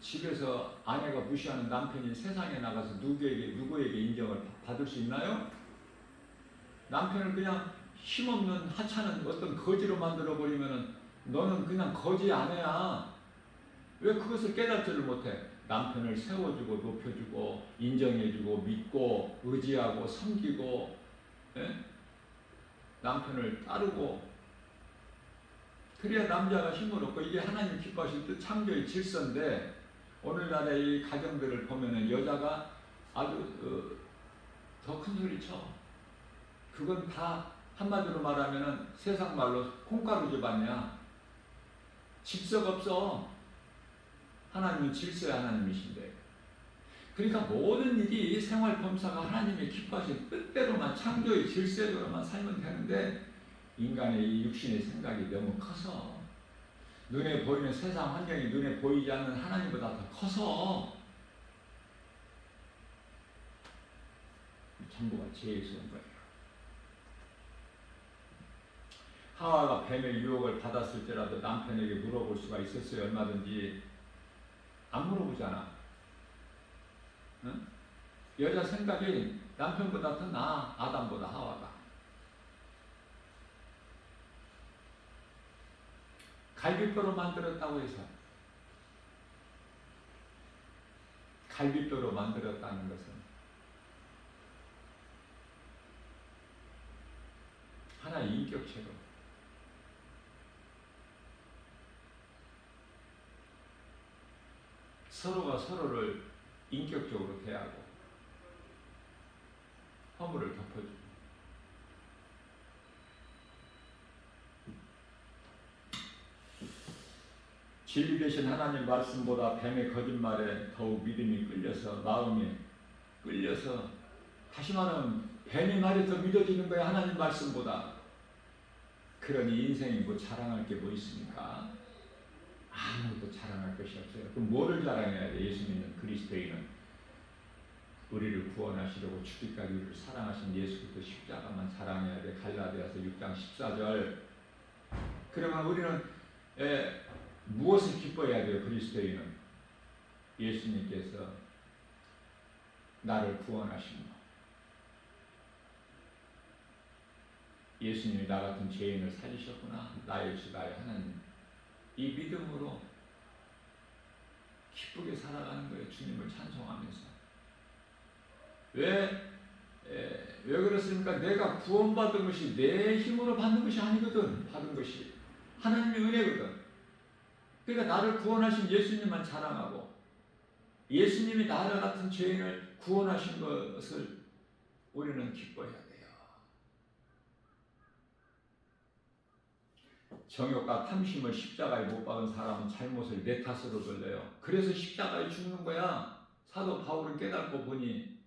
집에서 아내가 무시하는 남편이 세상에 나가서 누구에게 인정을 받을 수 있나요? 남편을 그냥 힘없는 하찮은 어떤 거지로 만들어버리면은 너는 그냥 거지 아내야. 왜 그것을 깨닫지를 못해? 남편을 세워주고 높여주고 인정해주고 믿고 의지하고 섬기고, 예? 남편을 따르고, 그래야 남자가 힘을 얻고. 이게 하나님 기뻐하실 뜻 창조의 질서인데 오늘날의 이 가정들을 보면은 여자가 아주 더 큰 소리 쳐. 그건 다 한마디로 말하면은 세상 말로 콩가루 집안이야. 질서가 없어. 하나님은 질서의 하나님이신데. 그러니까 모든 일이 생활 범사가 하나님의 기뻐하신 뜻대로만 창조의 질서대로만 살면 되는데 인간의 이 육신의 생각이 너무 커서 눈에 보이는 세상 환경이 눈에 보이지 않는 하나님보다 더 커서 전부가 죄에서 온 거예요. 하와가 뱀의 유혹을 받았을 때라도 남편에게 물어볼 수가 있었어요. 얼마든지. 안 물어보잖아. 응? 여자 생각이 남편보다 더 나아. 아담보다 하와가. 갈비뼈로 만들었다고 해서 갈비뼈로 만들었다는 것은 하나의 인격체로 서로가 서로를 인격적으로 대하고 허물을 덮어주고. 진리 되신 하나님 말씀보다 뱀의 거짓말에 더욱 믿음이 끌려서 마음이 끌려서, 다시 말하면 뱀의 말이 더 믿어지는 거야. 하나님 말씀보다. 그러니 인생이 뭐 자랑할 게 뭐 있습니까? 아무것도 자랑할 것이 없어요. 그럼 뭐를 자랑해야 돼? 예수 믿는 그리스도인은 우리를 구원하시려고 죽기까지 우리를 사랑하신 예수 그리스도 십자가만 자랑해야 돼. 갈라디아서 6장 14절. 그러면 우리는 무엇을 기뻐해야 돼요? 그리스도인은 예수님께서 나를 구원하신 것, 예수님이 나 같은 죄인을 살리셨구나. 나의 주 나의 하나님. 이 믿음으로 기쁘게 살아가는 거예요. 주님을 찬송하면서. 왜 그렇습니까? 내가 구원받은 것이 내 힘으로 받는 것이 아니거든. 받은 것이 하나님의 은혜거든. 그러니까 나를 구원하신 예수님만 자랑하고, 예수님이 나와 같은 죄인을 구원하신 것을 우리는 기뻐해야 돼요. 정욕과 탐심을 십자가에 못 박은 사람은 잘못을 내 탓으로 돌려요. 그래서 십자가에 죽는 거야. 사도 바울은 깨닫고 보니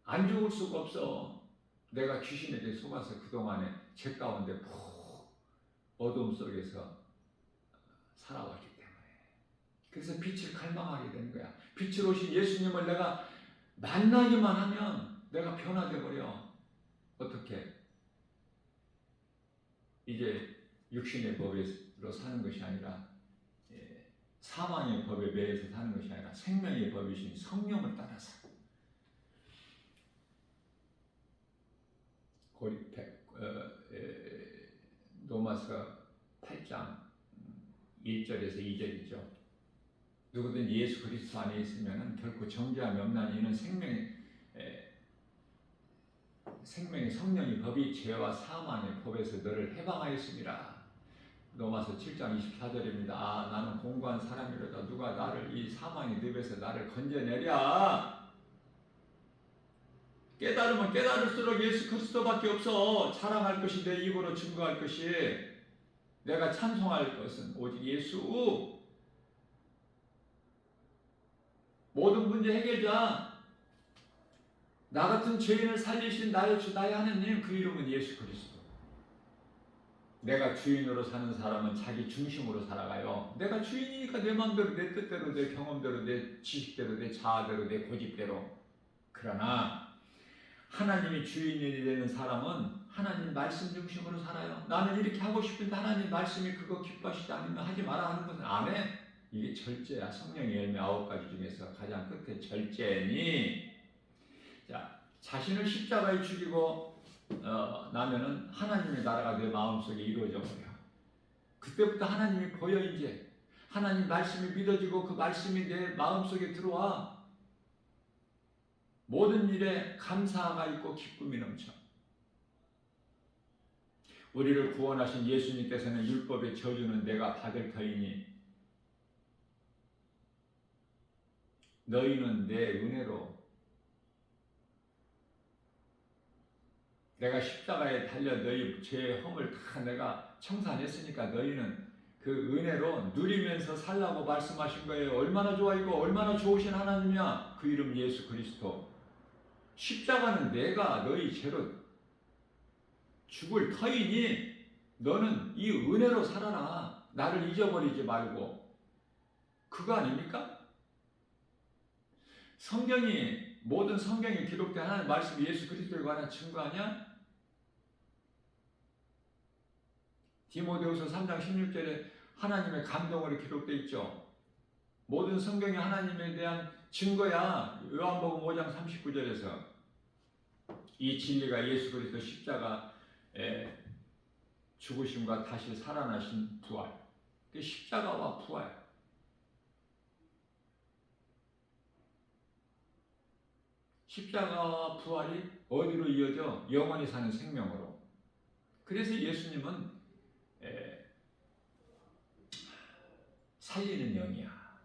안 죽을 수가 없어. 내가 귀신에게 속아서 그동안에 죄 가운데 푹 어둠 속에서 살아왔기 때문에. 그래서 빛을 갈망하게 되는 거야. 빛으로 오신 예수님을 내가 만나기만 하면 내가 변화돼 버려. 어떻게? 이제 육신의 법으로 사는 것이 아니라 사망의 법에 매여서 사는 것이 아니라 생명의 법이신 성령을 따라서. 로마서 8장 1절에서 2절이죠. 누구든 예수 그리스도 안에 있으면 결코 정죄함이 없나니 이는 생명의 성령의 법이 죄와 사망의 법에서 너를 해방하였습니다. 로마서 7장 24절입니다. 아, 나는 공고한 사람이로다. 누가 나를 이 사망의 늪에서 나를 건져내랴. 깨달으면 깨달을수록 예수 그리스도밖에 없어. 자랑할 것이, 내 입으로 증거할 것이, 내가 찬송할 것은 오직 예수. 모든 문제 해결자, 나 같은 죄인을 살리신 나의 주 나의 하나님, 그 이름은 예수 그리스도. 내가 주인으로 사는 사람은 자기 중심으로 살아가요. 내가 주인이니까 내 마음대로, 내 뜻대로, 내 경험대로, 내 지식대로, 내 자아대로, 내 고집대로. 그러나 하나님이 주인이 되는 사람은 하나님 말씀 중심으로 살아요. 나는 이렇게 하고 싶은데 하나님 말씀이 그거 기뻐하시지 않으면 하지 마라 하는 것은 안 해. 이게 절제야. 성령의 열매 9가지 중에서 가장 끝에 절제니, 자, 자신을 십자가에 죽이고 나면은 하나님의 나라가 내 마음속에 이루어져 버려. 그때부터 하나님이 보여. 이제 하나님 말씀이 믿어지고 그 말씀이 내 마음속에 들어와. 모든 일에 감사가 있고 기쁨이 넘쳐. 우리를 구원하신 예수님께서는 율법의 저주는 내가 받을 터이니 너희는 내 은혜로, 내가 십자가에 달려 너희 죄의 험을 다 내가 청산했으니까 너희는 그 은혜로 누리면서 살라고 말씀하신 거예요. 얼마나 좋아. 이거 얼마나 좋으신 하나님이야. 그 이름 예수 그리스도. 십자가는 내가 너희 죄로 죽을 터이니 너는 이 은혜로 살아라. 나를 잊어버리지 말고. 그거 아닙니까? 성경이, 모든 성경이 기록된 하나님 말씀 예수 그리스도에 관한 증거 아니야? 디모데후서 3장 16절에 하나님의 감동으로 기록되어 있죠. 모든 성경이 하나님에 대한 증거야. 요한복음 5장 39절에서 이 진리가 예수 그리스도 십자가의 죽으심과 다시 살아나신 부활. 십자가와 부활. 십자가와 부활이 어디로 이어져? 영원히 사는 생명으로. 그래서 예수님은 살리는 영이야.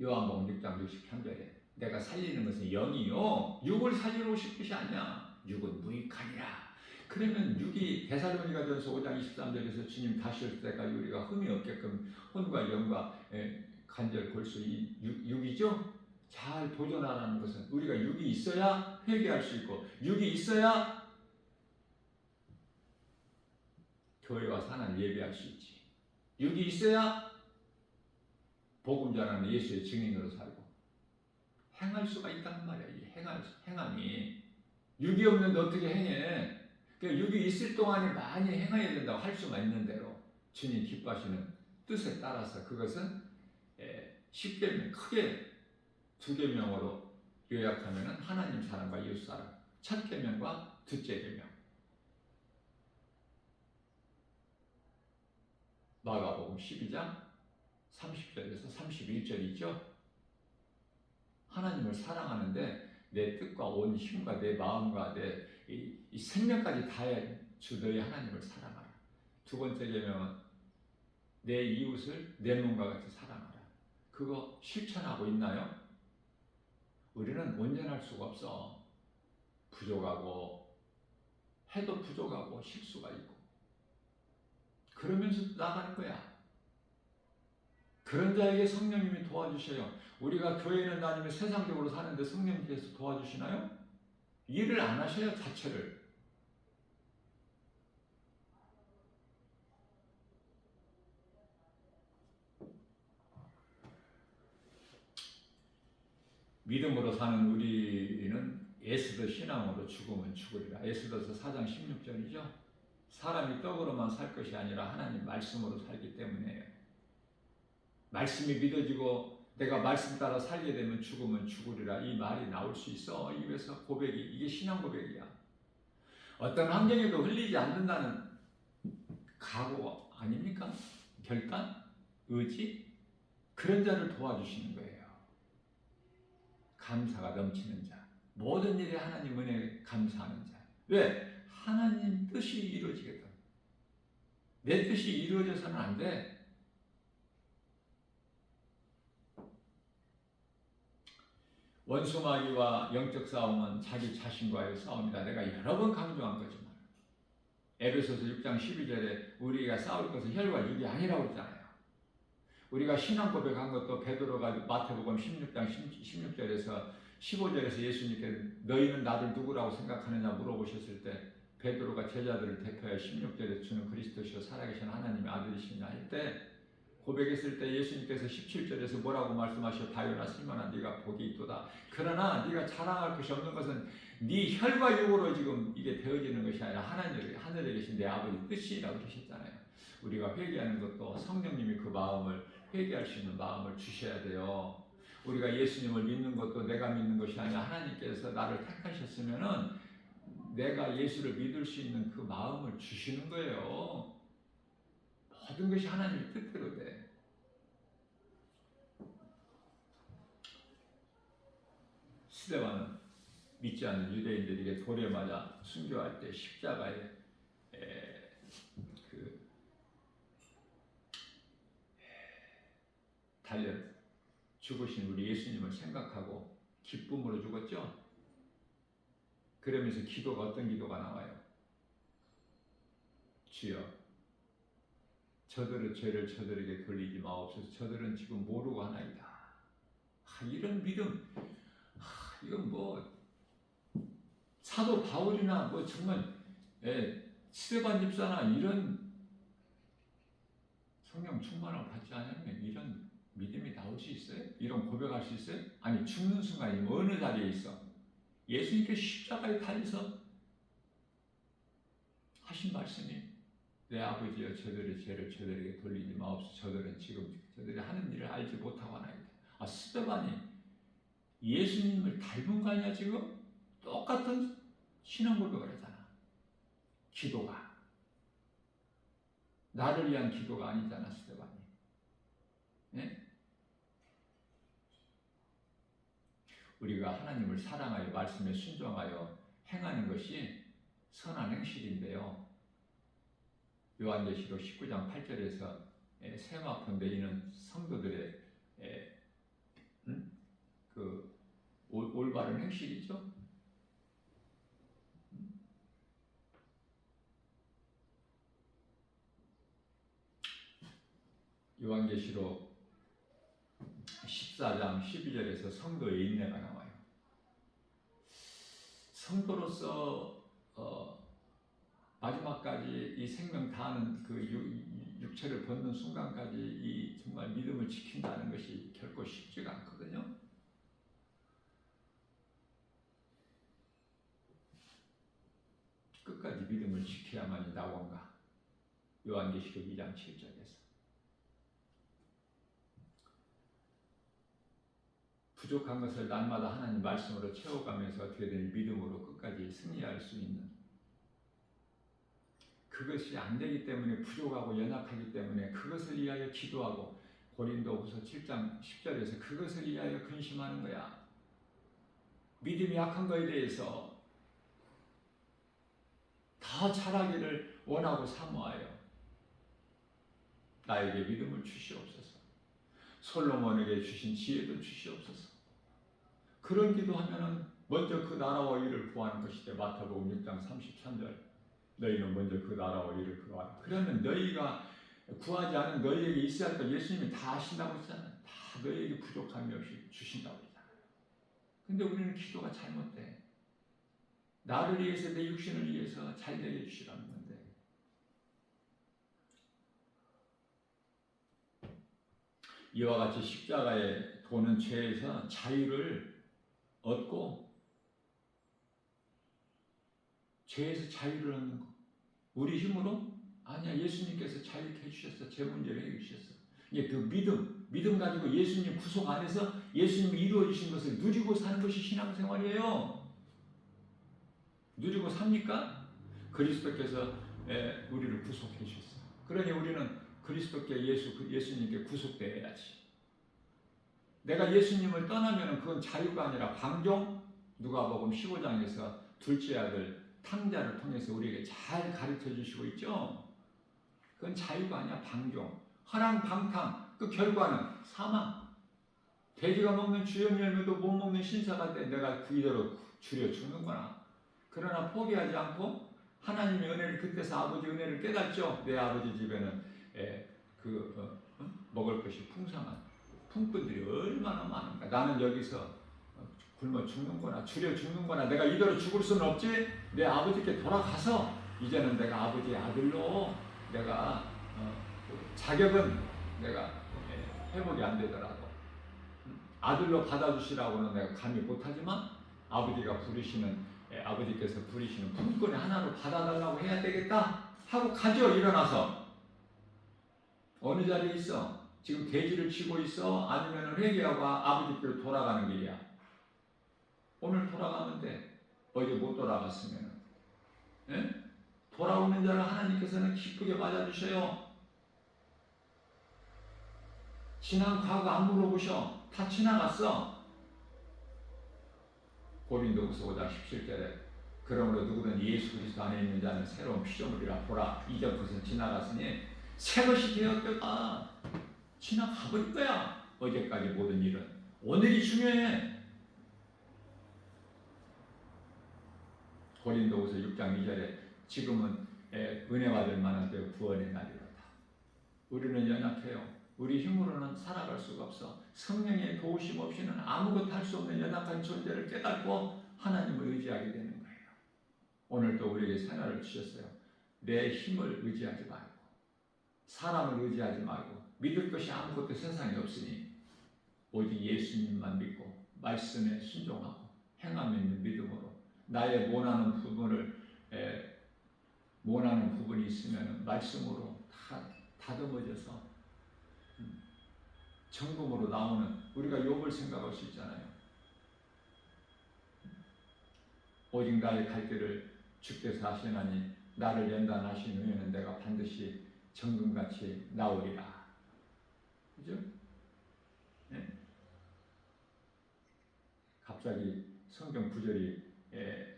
요한복음 6장 63절에 내가 살리는 것은 영이요 육을 살리러 오실 것이 아니야. 육은 무익하니라. 그러면 육이 데살로니가전서 5장 23절에서 주님 다시 올 때까지 우리가 흠이 없게끔 혼과 영과 간절 골수 이 육이죠. 잘 도전하라는 것은 우리가 육이 있어야 회개할 수 있고 육이 있어야 교회와 산을 예배할 수 있지. 육이 있어야 복음 전하는 예수의 증인으로 살고 행할 수가 있단 말이야. 이 행함이. 육이 없는데 어떻게 행해? 그러니까 육이 있을 동안에 많이 행해야 된다고 할 수만 있는 대로 주님 기뻐하시는 뜻에 따라서 그것은 쉽게 크게 두 계명으로 요약하면 하나님 사랑과 이웃 사랑. 첫 계명과 둘째 계명. 마가복음 12장 30절에서 31절이죠. 하나님을 사랑하는데 내 뜻과 온 힘과 내 마음과 내 이 생명까지 다해 주 너희 하나님을 사랑하라. 두 번째 계명은 내 이웃을 내 몸과 같이 사랑하라. 그거 실천하고 있나요? 우리는 온전할 수가 없어. 부족하고 해도 부족하고 실수가 있고 그러면서 나가는 거야. 그런 자에게 성령님이 도와주셔요. 우리가 교회는 다니며 세상적으로 사는데 성령님께서 도와주시나요? 일을 안 하셔요. 자체를. 믿음으로 사는 우리는 에스더 신앙으로 죽으면 죽으리라. 에스더서 4장 16절이죠. 사람이 떡으로만 살 것이 아니라 하나님 말씀으로 살기 때문에요. 말씀이 믿어지고 내가 말씀 따라 살게 되면 죽으면 죽으리라. 이 말이 나올 수 있어. 입에서 고백이. 이게 신앙 고백이야. 어떤 환경에도 흘리지 않는다는 각오 아닙니까? 결단? 의지? 그런 자를 도와주시는 거예요. 감사가 넘치는 자. 모든 일에 하나님 은혜에 감사하는 자. 왜? 하나님 뜻이 이루어지거든. 내 뜻이 이루어져서는 안 돼. 원수마귀와 영적 싸움은 자기 자신과의 싸움이다. 내가 여러 번 강조한 거지만 에베소서 6장 12절에 우리가 싸울 것은 혈과 육이 아니라고 했잖아요. 우리가 신앙 고백한 것도 베드로가 마태복음 16장 16절에서 15절에서 예수님께 너희는 나를 누구라고 생각하느냐 물어보셨을 때 베드로가 제자들을 대표하여 16절에 주는 그리스도시요 살아계신 하나님의 아들이시냐 할 때 고백했을 때 예수님께서 17절에서 뭐라고 말씀하셔? 바요나 실만아 네가 복이 있도다. 그러나 네가 자랑할 것이 없는 것은 네 혈과 육으로 지금 이게 되어지는 것이 아니라 하늘에 계신 내 아버지 뜻이라고 그러셨잖아요. 우리가 회개하는 것도 성령님이 그 마음을 회개할 수 있는 마음을 주셔야 돼요. 우리가 예수님을 믿는 것도 내가 믿는 것이 아니라 하나님께서 나를 택하셨으면은 내가 예수를 믿을 수 있는 그 마음을 주시는 거예요. 모든 것이 하나님의 뜻대로 돼. 스데반은 믿지 않는 유대인들에게 돌에 맞아 순교할 때 십자가에 달려 죽으신 우리 예수님을 생각하고 기쁨으로 죽었죠. 그러면서 기도가 어떤 기도가 나와요? 주여 저들의 죄를 저들에게 돌리지 마옵소서. 저들은 지금 모르고 하나이다. 이런 믿음, 이건 뭐 사도 바울이나 뭐 정말 스데반 집사나 이런 성령 충만을 받지 않으면 이런 믿음이 나올 수 있어요? 이런 고백할 수 있어요? 아니 죽는 순간이 어느 자리에 있어? 예수님께 십자가에 달려서 하신 말씀이 내 아버지여 저들의 죄를 저들에게 돌리지 마옵소서. 저들은 지금 저들이 하는 일을 알지 못하고 하나이다. 스데반이 예수님을 닮은 거 아니야 지금? 똑같은 신앙 고백을 하잖아. 기도가 나를 위한 기도가 아니잖아 스데반이. 네? 우리가 하나님을 사랑하여 말씀에 순종하여 행하는 것이 선한 행실인데요. 요한계시록 19장 8절에서 세마포 내리는 성도들의 그 올바른 행실이죠. 요한계시록 14장 12절에서 성도의 인내가 나와요. 성도로서 마지막까지 이 생명 다하는 그 육체를 벗는 순간까지 이 정말 믿음을 지킨다는 것이 결코 쉽지가 않거든요. 끝까지 믿음을 지켜야만이 나온가. 요한계시록 2장 7절에서 부족한 것을 날마다 하나님 말씀으로 채워가면서 어떻게 되는 믿음으로 끝까지 승리할 수 있는, 그것이 안 되기 때문에 부족하고 연약하기 때문에 그것을 위하여 기도하고 고린도후서 7장 10절에서 그것을 위하여 근심하는 거야. 믿음이 약한 거에 대해서 더 잘하기를 원하고 사모하여 나에게 믿음을 주시옵소서. 솔로몬에게 주신 지혜도 주시옵소서. 그런 기도하면은 먼저 그 나라와 일을 구하는 것이되 마태복음 6장 33절 너희는 먼저 그 나라와 일을 구하라. 그러면 너희가 구하지 않은 너희에게 있어야 할 것 예수님이 다 하신다고 했잖아요. 다 너희에게 부족함이 없이 주신다고 했잖아요. 근데 우리는 기도가 잘못돼. 나를 위해서 내 육신을 위해서 잘되게 해주시라는 건데 이와 같이 십자가에 도는 죄에서 자유를 얻고 죄에서 자유를 얻는 거 우리 힘으로? 아니야. 예수님께서 자유케 해주셨어. 제 문제를 해주셨어. 이게 그 믿음 가지고 예수님 구속 안에서 예수님이 이루어주신 것을 누리고 사는 것이 신앙생활이에요. 누리고 삽니까? 그리스도께서 우리를 구속해 주셨어요. 그러니 우리는 그리스도께 예수님께 구속되어야지. 내가 예수님을 떠나면 그건 자유가 아니라 방종. 누가복음 15장에서 둘째 아들 탕자를 통해서 우리에게 잘 가르쳐 주시고 있죠. 그건 자유가 아니야. 방종. 허랑방탕. 그 결과는 사망. 돼지가 먹는 주염 열매도 못 먹는 신사가 돼. 내가 이대로 줄여 죽는구나. 그러나 포기하지 않고 하나님의 은혜를 그때서 아버지 은혜를 깨닫죠. 내 아버지 집에는 먹을 것이 풍성한 품꾼들이 얼마나 많은가. 나는 여기서 굶어 죽는 거나 줄여 죽는 거나 내가 이대로 죽을 수는 없지. 내 아버지께 돌아가서 이제는 내가 아버지의 아들로 내가 그 자격은 내가 회복이 안 되더라도 아들로 받아주시라고는 내가 감히 못하지만 아버지가 부르시는 아버지께서 부르시는 분권의 하나로 받아달라고 해야 되겠다 하고 가죠. 일어나서 어느 자리에 있어? 지금 대지를 치고 있어? 아니면 회개하고 아버지께로 돌아가는 길이야? 오늘 돌아가면 돼. 어제 못 돌아갔으면. 예? 돌아오는 자를 하나님께서는 기쁘게 맞아주셔요. 지난 과거 안 물어보셔. 다 지나갔어. 고린도후서 5장 17절에 그러므로 누구든 예수 그리스도 안에 있는 자는 새로운 피조물이라 보라. 이전 것은 지나갔으니 새 것이 되었다가 지나가버릴 거야. 어제까지 모든 일은. 오늘이 중요해. 고린도후서 6장 2절에 지금은 은혜 받을 만한 때 구원의 날이로다. 우리는 연약해요. 우리 힘으로는 살아갈 수가 없어. 성령의 도우심 없이는 아무것도 할 수 없는 연약한 존재를 깨닫고 하나님을 의지하게 되는 거예요. 오늘도 우리에게 생활을 주셨어요. 내 힘을 의지하지 말고 사람을 의지하지 말고 믿을 것이 아무것도 세상에 없으니 오직 예수님만 믿고 말씀에 순종하고 행함 있는 믿음으로 나의 원하는 부분이 있으면 말씀으로 다 다듬어져서 정금으로 나오는 우리가 욥을 생각할 수 있잖아요. 오직 나의 갈 길을 주께서 하시나니 나를 연단하신 후에는 내가 반드시 정금같이 나오리라. 그죠? 네? 갑자기 성경 구절이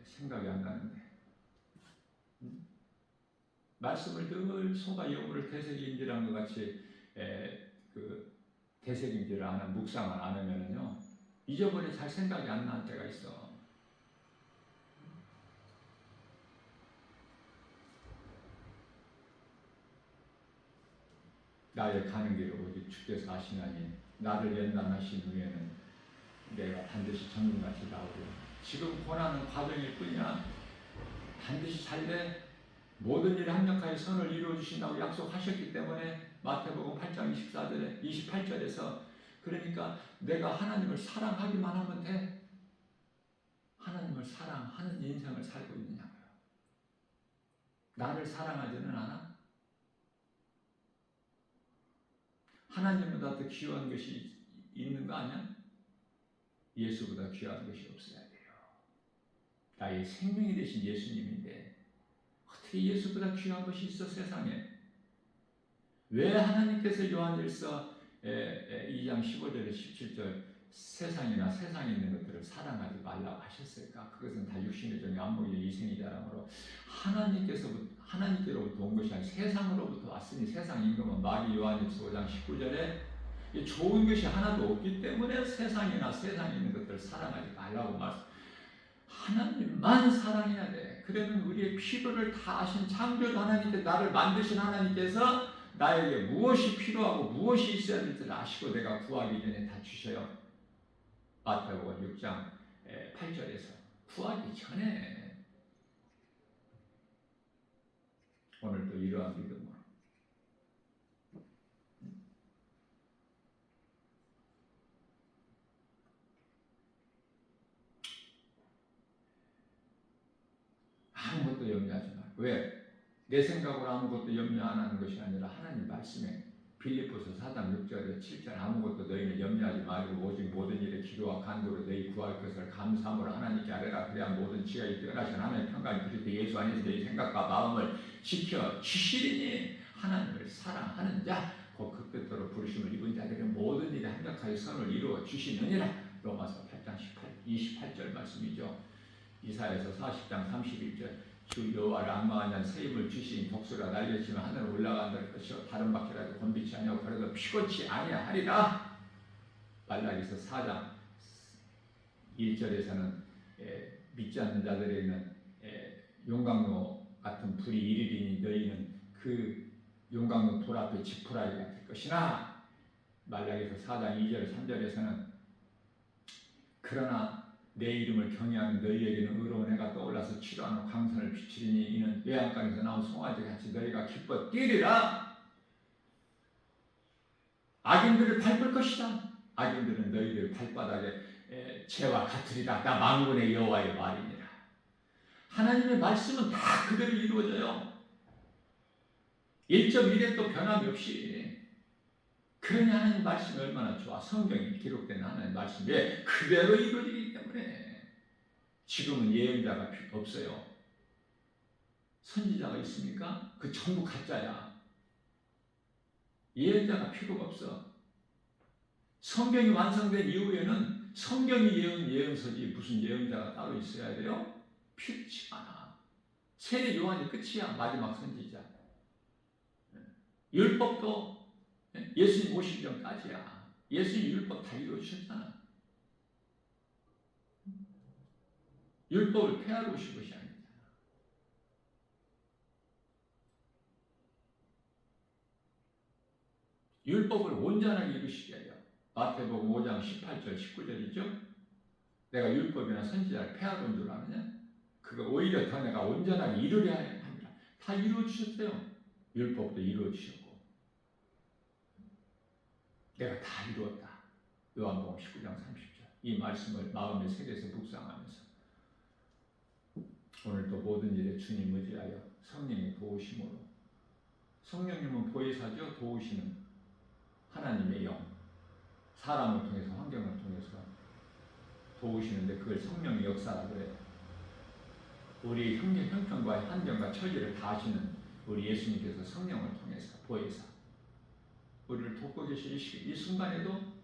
생각이 안 나는데 말씀을 늘 소가 여부를 되새김질한 것 같이 그 되새김질을 안 하면 묵상을 안 하면은요 잊어버려 잘 생각이 안 나는 때가 있어. 나의 가는 길을 오직 주께서 아시나니 나를 연단하신 후에는 내가 반드시 정금같이 나오리라. 지금 고난은 과정일 뿐이야. 반드시 잘돼. 모든 일에 합력하여 선을 이루어 주신다고 약속하셨기 때문에 마태복음 8장 28절에서 그러니까 내가 하나님을 사랑하기만 하면 돼. 하나님을 사랑하는 인생을 살고 있느냐고요. 나를 사랑하지는 않아? 하나님보다 더 귀한 것이 있는 거 아니야? 예수보다 귀한 것이 없어야 돼요. 나의 생명이 되신 예수님인데 어떻게 예수보다 귀한 것이 있어 세상에? 왜 하나님께서 요한일서 2장 15절에 17절 세상이나 세상에 있는 것들을 사랑하지 말라고 하셨을까? 그것은 다 육신의 정의 안목의 이생이 자랑으로 하나님께로부터 온 것이 아니라 세상으로부터 왔으니 세상 임금은 마귀. 요한일서 5장 19절에 좋은 것이 하나도 없기 때문에 세상이나 세상에 있는 것들을 사랑하지 말라고 말씀. 하나님만 사랑해야 돼. 그러면 우리의 필요를 다 아신 창조주 하나님께 나를 만드신 하나님께서 나에게 무엇이 필요하고 무엇이 있어야 될지를 아시고 내가 구하기 전에 다 주셔요. 마태복음 6장 8절에서 구하기 전에 오늘도 이러한 믿음으로 아무것도 염려하지 마. 왜? 내 생각으로 아무것도 염려 안 하는 것이 아니라 하나님 말씀에 빌립보서 4장 6절에 7절 아무것도 너희는 염려하지 말고 오직 모든 일에 기도와 간구로 너희 구할 것을 감사함으로 하나님께 아뢰라. 그래야 모든 지각이 뛰어나신 하나님의 평강이 그리스도 예수 안에서 너희 생각과 마음을 지켜 주시리니 하나님을 사랑하는 자 곧 그 뜻대로 부르심을 입은 자들은 모든 일에 합력하여 선을 이루어 주시느니라. 로마서 8장 28절 말씀이죠. 이사야서 40장 31절 주 여호와를 악망한 자는 새 힘을 주시니 독수리가 날개치면 하늘로 올라간다 것이요 다른 바퀴라도 곤비치 아니하고 그래도 피곤치 아니하리라. 말라기서 4장 1절에서는 믿지 않는 자들에게는 용광로 같은 불이 이르리니 너희는 그 용광로 돌 앞에 지푸라기가 될 것이나 말라기서 4장 2절 3절에서는 그러나 내 이름을 경외하는 너희에게는 의로운 해가 떠올라서 치료하는 광선을 비추리니 이는 외양간에서 나온 송아지같이 너희가 기뻐 뛰리라. 악인들을 밟을 것이다. 악인들은 너희들 발바닥에 재와 같으리라. 나 만군의 여호와의 말이니라. 하나님의 말씀은 다 그대로 이루어져요. 1.1에 또 변함이 없이. 그러니 하나님 말씀이 얼마나 좋아. 성경에 기록된 하나님 말씀이 그대로 이루어지기 때문에. 지금은 예언자가 없어요. 선지자가 있습니까? 그 전부 가짜야. 예언자가 필요가 없어. 성경이 완성된 이후에는 성경이 예언서지 무슨 예언자가 따로 있어야 돼요? 필요치 않아. 세례 요한이 끝이야. 마지막 선지자. 율법도 예수님 오시기 전까지야. 예수님 율법 다 이루어주셨잖아. 율법을 폐하러 오신 것이 아니잖아. 율법을 온전하게 이루시게 해요. 마태복음 5장 18절 19절이죠. 내가 율법이나 선지자를 폐하러 온 줄 아느냐? 그거 오히려 더 내가 온전하게 이루려 합니다. 다 이루어주셨어요. 율법도 이루어주셨고 내가 다 이루었다. 요한복음 19장 30절. 이 말씀을 마음에 새겨서 묵상하면서 오늘도 모든 일에 주님 의지하여 성령의 도우심으로, 성령님은 보혜사죠. 도우시는 하나님의 영, 사람을 통해서 환경을 통해서 도우시는데 그걸 성령의 역사라고 해요. 우리 형편과 환경과 처지를 다 아시는 우리 예수님께서 성령을 통해서 보혜사 우리를 돕고 계신 이 순간에도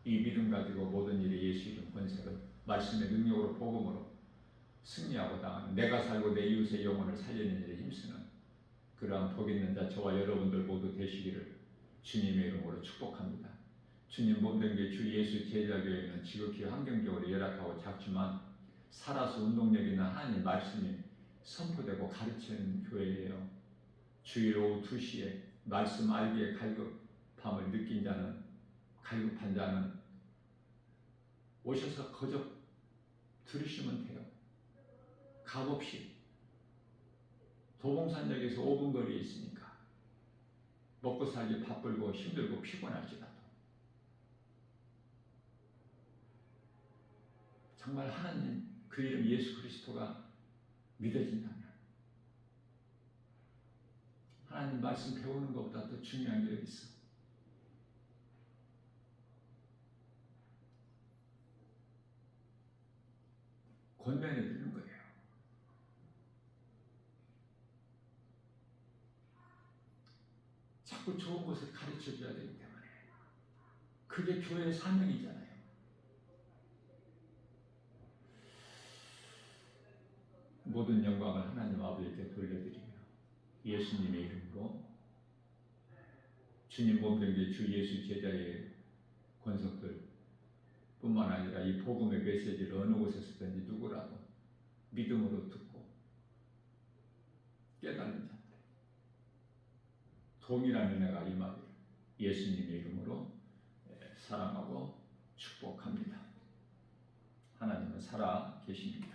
이 믿음 가지고 모든 일에 예수 이름 권세를 말씀의 능력으로 복음으로 승리하고 당하는, 내가 살고 내 이웃의 영혼을 살리는 일에 힘쓰는 그러한 복 있는 자 저와 여러분들 모두 되시기를 주님의 이름으로 축복합니다. 주님 몸된 게 주 예수 제자교회는 지극히 환경적으로 열악하고 작지만 살아서 운동력 있는 하나님 말씀이 선포되고 가르치는 교회예요. 주일 오후 2시에 말씀 알기에 갈급함을 느낀 자는, 갈급한 자는 오셔서 거저 들으시면 돼요. 값없이. 도봉산역에서 5분 거리에 있으니까 먹고 살기 바쁘고 힘들고 피곤할지라도 정말 하나님 그 이름 예수 그리스도가 믿어진다면 하나님 말씀 배우는 것보다 더 중요한 게 어디 있어? 권면해 드리는 거예요. 자꾸 좋은 것을 가르쳐 줘야 되기 때문에 그게 교회의 사명이잖아요. 모든 영광을 하나님 아버지께 돌려드리며 예수님의 이름으로 주님 몸된 게 주 예수 제자의 권속들 뿐만 아니라 이 복음의 메시지를 어느 곳에서든지 누구라도 믿음으로 듣고 깨닫는 자들 동일한 은혜가 임하기를 예수님의 이름으로 사랑하고 축복합니다. 하나님은 살아 계십니다.